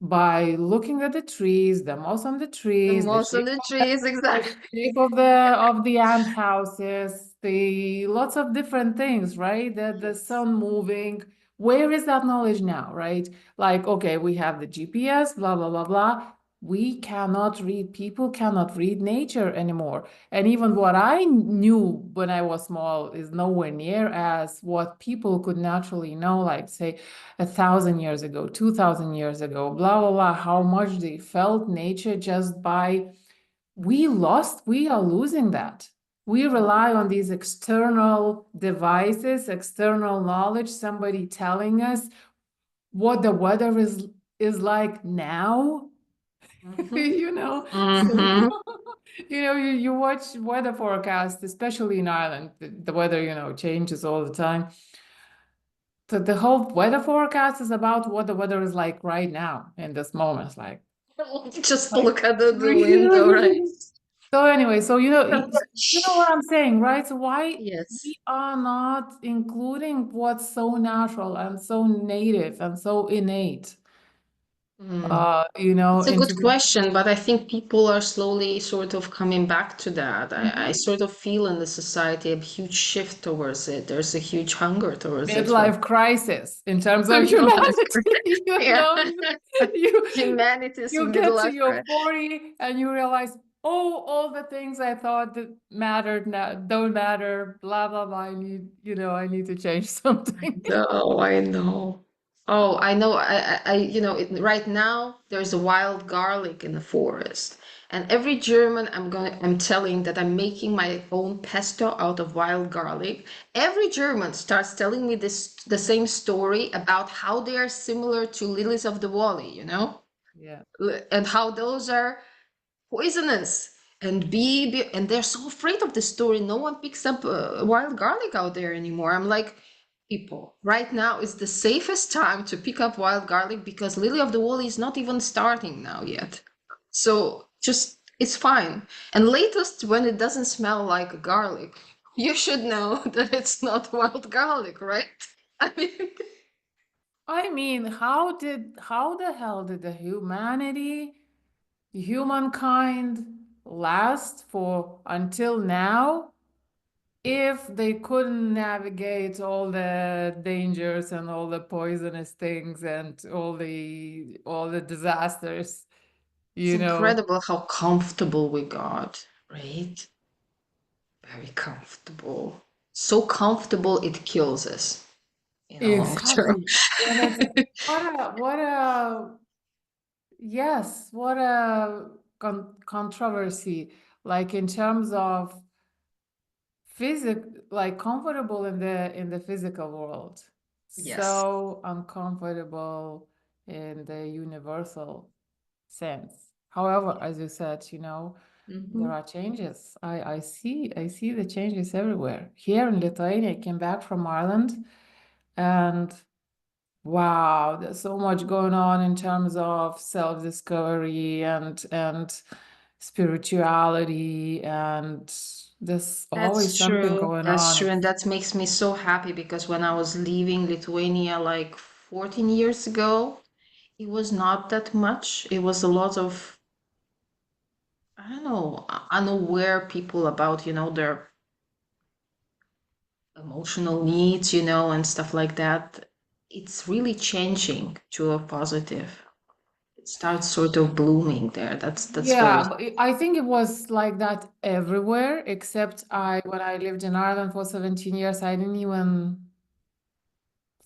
by looking at the trees, the moss on the The trees, the moss on shape the of the trees, exactly. shape of the ant houses, the lots of different things, right? The Yes. sun moving. Where is that knowledge now, right? Like, okay, we have the GPS, blah, blah, blah, blah. We cannot read, people cannot read nature anymore. And even what I knew when I was small is nowhere near as what people could naturally know, like, say, 1,000 years ago, 2,000 years ago, blah, blah, blah, how much they felt nature just by, we are losing that. We rely on these external devices, external knowledge, somebody telling us what the weather is like now. Mm-hmm. you know so Mm-hmm. you watch weather forecasts, especially in Ireland. The weather changes all the time. The whole weather forecast is about what the weather is like right now in this moment. It's Just like look at the window, right? so anyway, so you know what I'm saying, right? So why Yes. we are not including what's so natural and so native and so innate Mm. It's a into good the question, but I think people are slowly sort of coming back to that. I Mhm. sort of feel in the society a huge shift towards it. There's a huge hunger towards it for midlife crisis in terms of midlife humanity. crisis. Yeah. You Humanity's you get to midlife your crisis. 40 and you realize, oh, all the things I thought that mattered now don't matter, blah blah blah. I need to change something. No, I know. Oh, I know. Right now there's a wild garlic in the forest, and every German I'm telling that I'm making my own pesto out of wild garlic. Every German starts telling me the same story about how they are similar to lilies of the valley. Yeah. And how those are poisonous and they're so afraid of the story. No one picks up wild garlic out there anymore. I'm like, people, right now is the safest time to pick up wild garlic because lily of the valley is not even starting now yet, so just it's fine. And latest, when it doesn't smell like garlic, you should know that it's not wild garlic, right? I mean, I mean, how the hell did humankind last for until now if they couldn't navigate all the dangers and all the poisonous things and all the disasters, it's you know? incredible how comfortable we got, right? Very comfortable. So comfortable it kills us in a long term. Exactly. And it's what a yes, what a controversy, like in terms of like comfortable in the physical world, Yes. so uncomfortable in the universal sense. However, as you said, there Mhm. are changes. I see the changes everywhere. Here in Lithuania, I came back from Ireland, and wow, there's so much going on in terms of self-discovery and spirituality, and there's always That's something true. going That's on. true. And that makes me so happy because when I was leaving Lithuania like 14 years ago, it was not that much. It was a lot of, I don't know, unaware people about, their emotional needs, and stuff like that. It's really changing to a positive. it starts sort of blooming there. That's very Yeah, but I think it was like that everywhere, except when I lived in Ireland for 17 years, I didn't even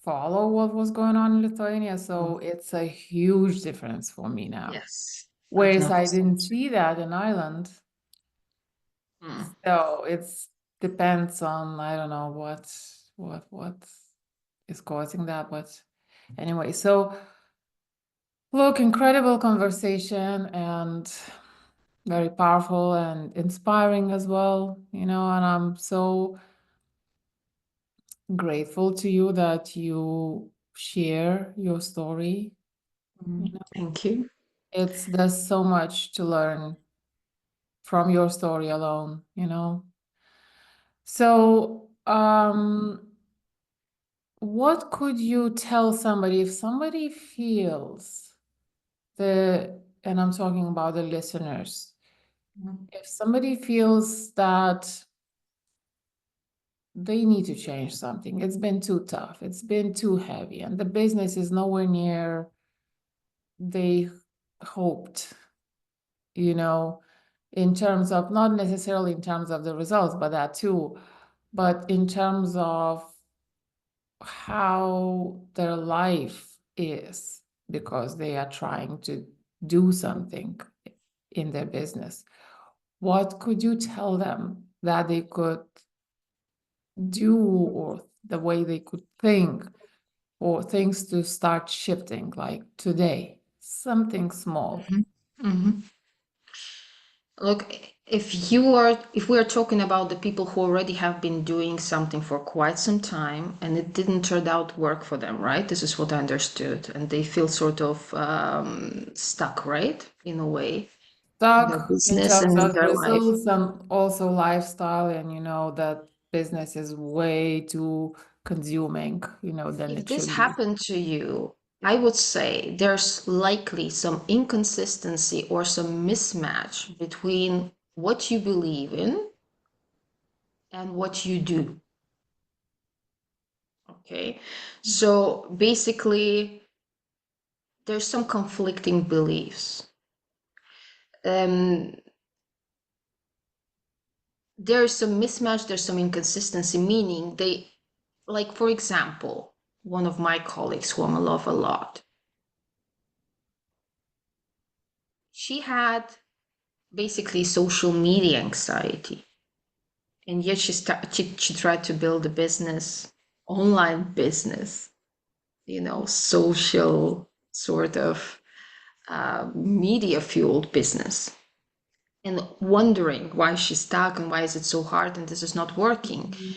follow what was going on in Lithuania. So it's a huge difference for me now. yes. I've Whereas I noticed that didn't too. see that in Ireland. Mm. So it's depends on, I don't know what is causing that, but anyway, so look, incredible conversation and very powerful and inspiring as well, and I'm so grateful to you that you share your story. Thank you. There's so much to learn from your story alone. So, what could you tell somebody if somebody feels and I'm talking about the listeners, if somebody feels that they need to change something, it's been too tough, it's been too heavy, and the business is nowhere near they hoped, you know, in terms of not necessarily in terms of the results, but that too, but in terms of how their life is because they are trying to do something in their business. What could you tell them that they could do or the way they could think or things to start shifting like today? Something small. Hmm. Look, if we are talking about the people who already have been doing something for quite some time and it didn't turn out work for them, right? This is what I understood, and they feel sort of stuck, right, in a way, in their Stuck in business terms and in of their life. results and also lifestyle, and that business is way too consuming, than If it this should be. happened to you, I would say there's likely some inconsistency or some mismatch between what you believe in and what you do. Okay. So basically, there's some conflicting beliefs. Um, there's some mismatch, there's some inconsistency, meaning like, for example, one of my colleagues who I love a lot, she had basically social media anxiety. And yet she tried to build a business, online business, social sort of media fueled business, and wondering why she's stuck and why is it so hard and this is not working. Mhm.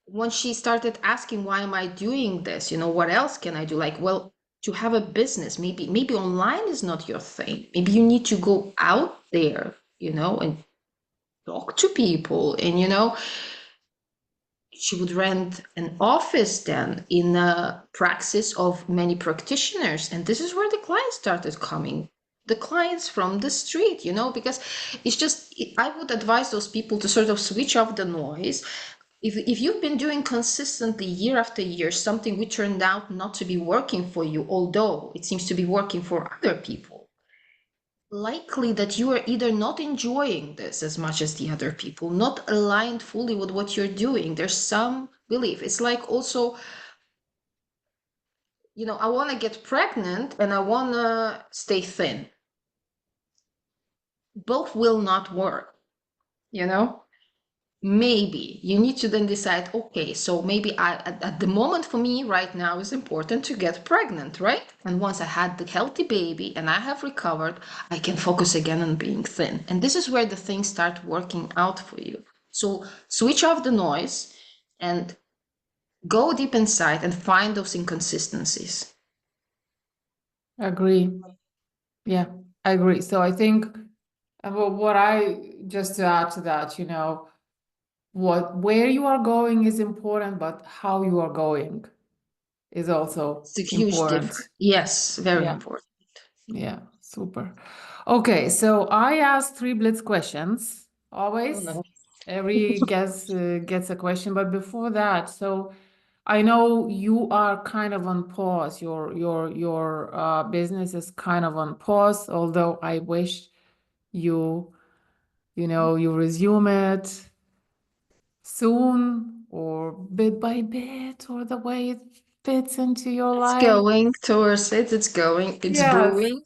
When she started asking, why am I doing this, what else can I do, like, well, to have a business, maybe online is not your thing, maybe you need to go out there, and talk to people, and she would rent an office then in a praxis of many practitioners. And this is where the clients started coming, the clients from the street, because it's just, I would advise those people to sort of switch off the noise. If you've been doing consistently year after year something which turned out not to be working for you, although it seems to be working for other people, likely that you are either not enjoying this as much as the other people, not aligned fully with what you're doing. There's some belief. It's like also, I want to get pregnant and I want to stay thin. Both will not work, you know? Maybe you need to then decide, okay, so maybe at the moment for me right now is important to get pregnant, right? And once I had the healthy baby and I have recovered, I can focus again on being thin. And this is where the things start working out for you. So switch off the noise and go deep inside and find those inconsistencies. Agree. Yeah, I agree. So I think, what I just to add to that, where you are going is important, but how you are going is also It's a huge difference. important. Yes, very Yeah, important. yeah, super. Okay, so I asked three blitz questions. Oh Always, no. every guest gets a question, but before that, so I know you are kind of on pause. Your business is kind of on pause, although I wish you, you resume it soon or bit by bit or the way it fits into your It's life. going towards it. It's going. It's Yes, brewing.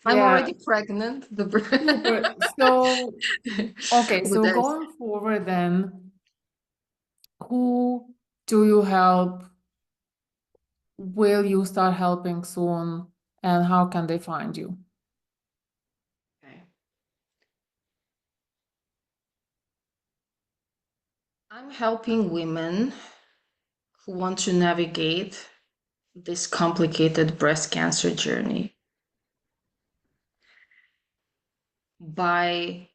I'm yeah, already pregnant. The super. So, okay, but so there's going forward then, who do you help? Will you start helping soon? And how can they find you? okay. I'm helping women who want to navigate this complicated breast cancer journey by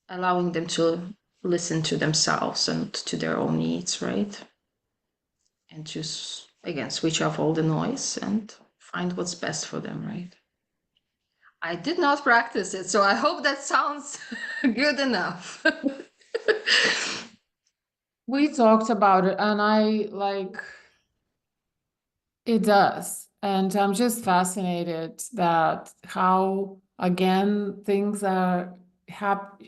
allowing them to listen to themselves and to their own needs, right? And to, again, switch off all the noise and find what's best for them, right? I did not practice it, so I hope that sounds good enough. We talked about it, and I like it does. And I'm just fascinated that how, again, things are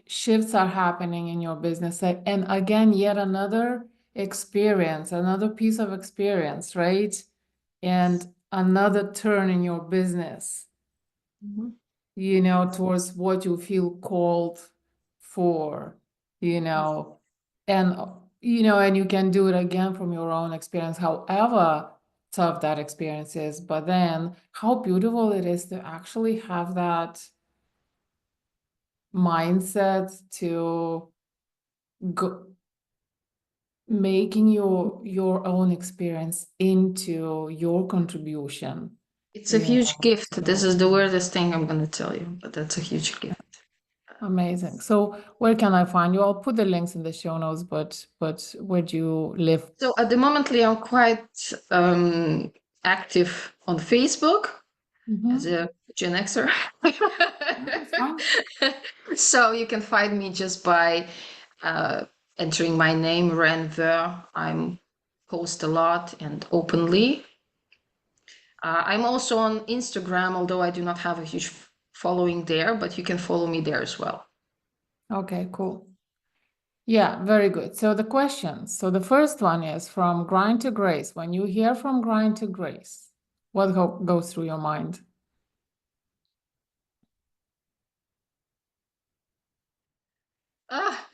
shifts are happening in your business. And again, yet another experience, another piece of experience, right? And another turn in your business, Mhm. towards what you feel called for, you know, and and you can do it again from your own experience, however tough that experience is. But then how beautiful it is to actually have that mindset to go making your own experience into your contribution, It's a huge gift. This so is the weirdest thing I'm going to tell you, but that's a huge gift. amazing. So where can I find you? I'll put the links in the show notes, but where do you live? So at the moment, I'm quite active on Facebook as Mm-hmm. a Gen Xer. That's fine. So you can find me just by uh, entering my name, Renn Wöhr. I'm post a lot and openly. I'm also on Instagram, although I do not have a huge following there, but you can follow me there as well. Okay, cool. Yeah, very good. So the questions. So the first one is from grind to grace. When you hear from grind to grace, what goes through your mind? Ah,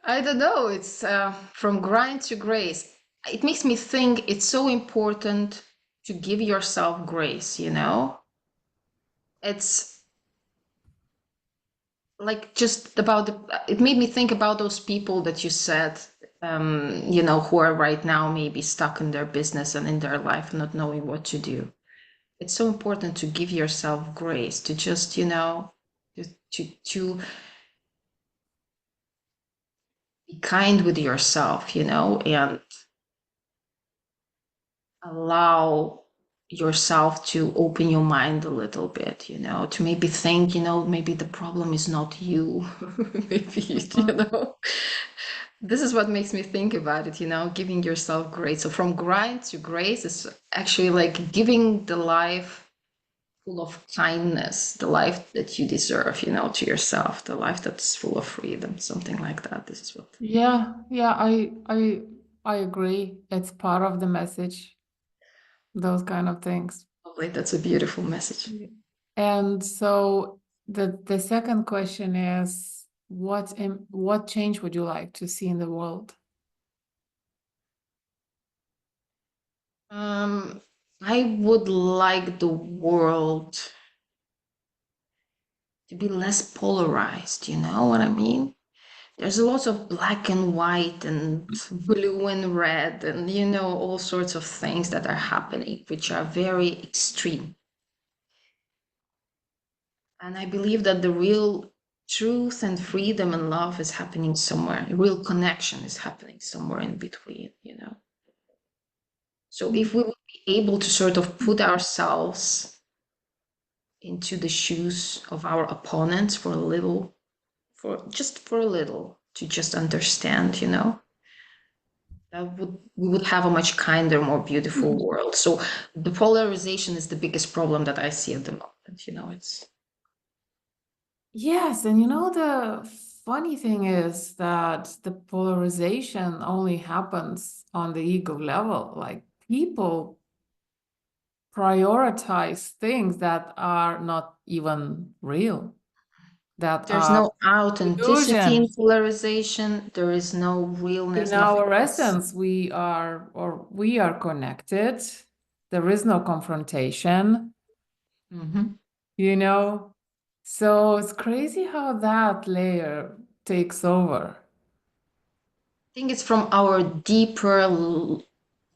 I don't know. It's from grind to grace. It makes me think it's so important to give yourself grace, you know? It's like just about it made me think about those people that you said, who are right now maybe stuck in their business and in their life, not knowing what to do. It's so important to give yourself grace, to just, to be kind with yourself, and allow yourself to open your mind a little bit, to maybe think, maybe the problem is not you. Maybe, Mhm. this is what makes me think about it, giving yourself grace. So from grind to grace is actually like giving the life full of kindness, the life that you deserve, to yourself, the life that's full of freedom, something like that. This is what. Yeah, I agree. It's part of the message, those kind of things. Lovely. That's a beautiful message. Yeah. And so the second question is, what change would you like to see in the world? Um, I would like the world to be less polarized, you know what I mean? There's a lot of black and white and blue and red and, all sorts of things that are happening, which are very extreme. And I believe that the real truth and freedom and love is happening somewhere. Real connection is happening somewhere in between. So if we would be able to sort of put ourselves into the shoes of our opponents for a little, for a little, to just understand, we would have a much kinder, more beautiful Mhm. world. So the polarization is the biggest problem that I see at the moment. It's Yes, and the funny thing is that the polarization only happens on the ego level. Like people prioritize things that are not even real, that there's are no authenticity in illusion. polarization. There is no In realness, nothing our else. essence, we are connected. There is no confrontation, Hmm. you know? So it's crazy how that layer takes over. I think it's from our deeper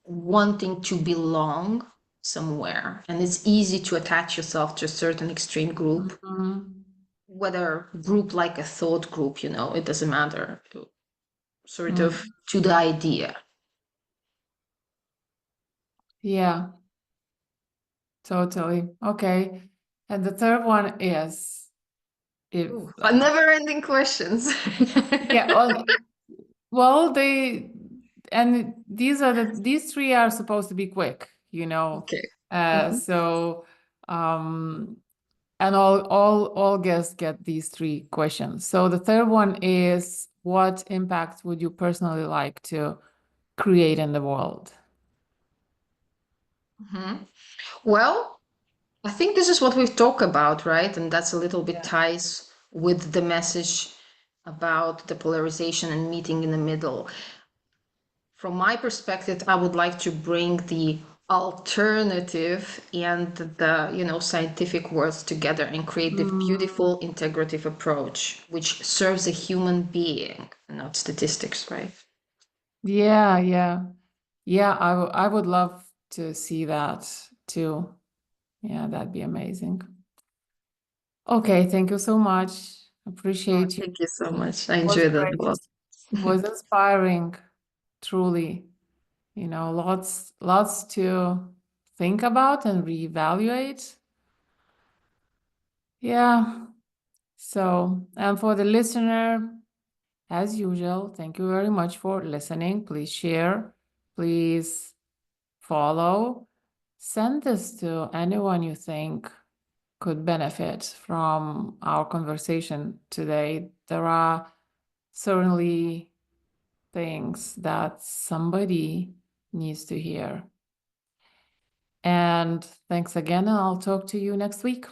wanting to belong somewhere, and it's easy to attach yourself to a certain extreme group, Mhm. whether group like a thought group, it doesn't matter, sort of Mm. to the idea. Yeah, totally. Okay. And the third one is if Ooh, never ending questions. yeah, well, and these three are supposed to be quick, Okay. Mhm. so and all guests get these three questions. So the third one is, what impact would you personally like to create in the world? Mhm. Well, I think this is what we've talked about, right? And that's a little bit Yeah. ties with the message about the polarization and meeting in the middle. From my perspective, I would like to bring the alternative and the scientific worlds together and create the Mm, beautiful integrative approach which serves a human being, not statistics, right? yeah, yeah. Yeah, I would love to see that too. Yeah, that'd be amazing. Okay, thank you so much. Oh, Appreciate you. thank you so much. I Was enjoyed it a great. lot. Was inspiring, truly. Lots to think about and reevaluate. Yeah. So, and for the listener, as usual, thank you very much for listening. Please share, please follow. Send this to anyone you think could benefit from our conversation today. There are certainly things that somebody needs to hear. And thanks again, and I'll talk to you next week.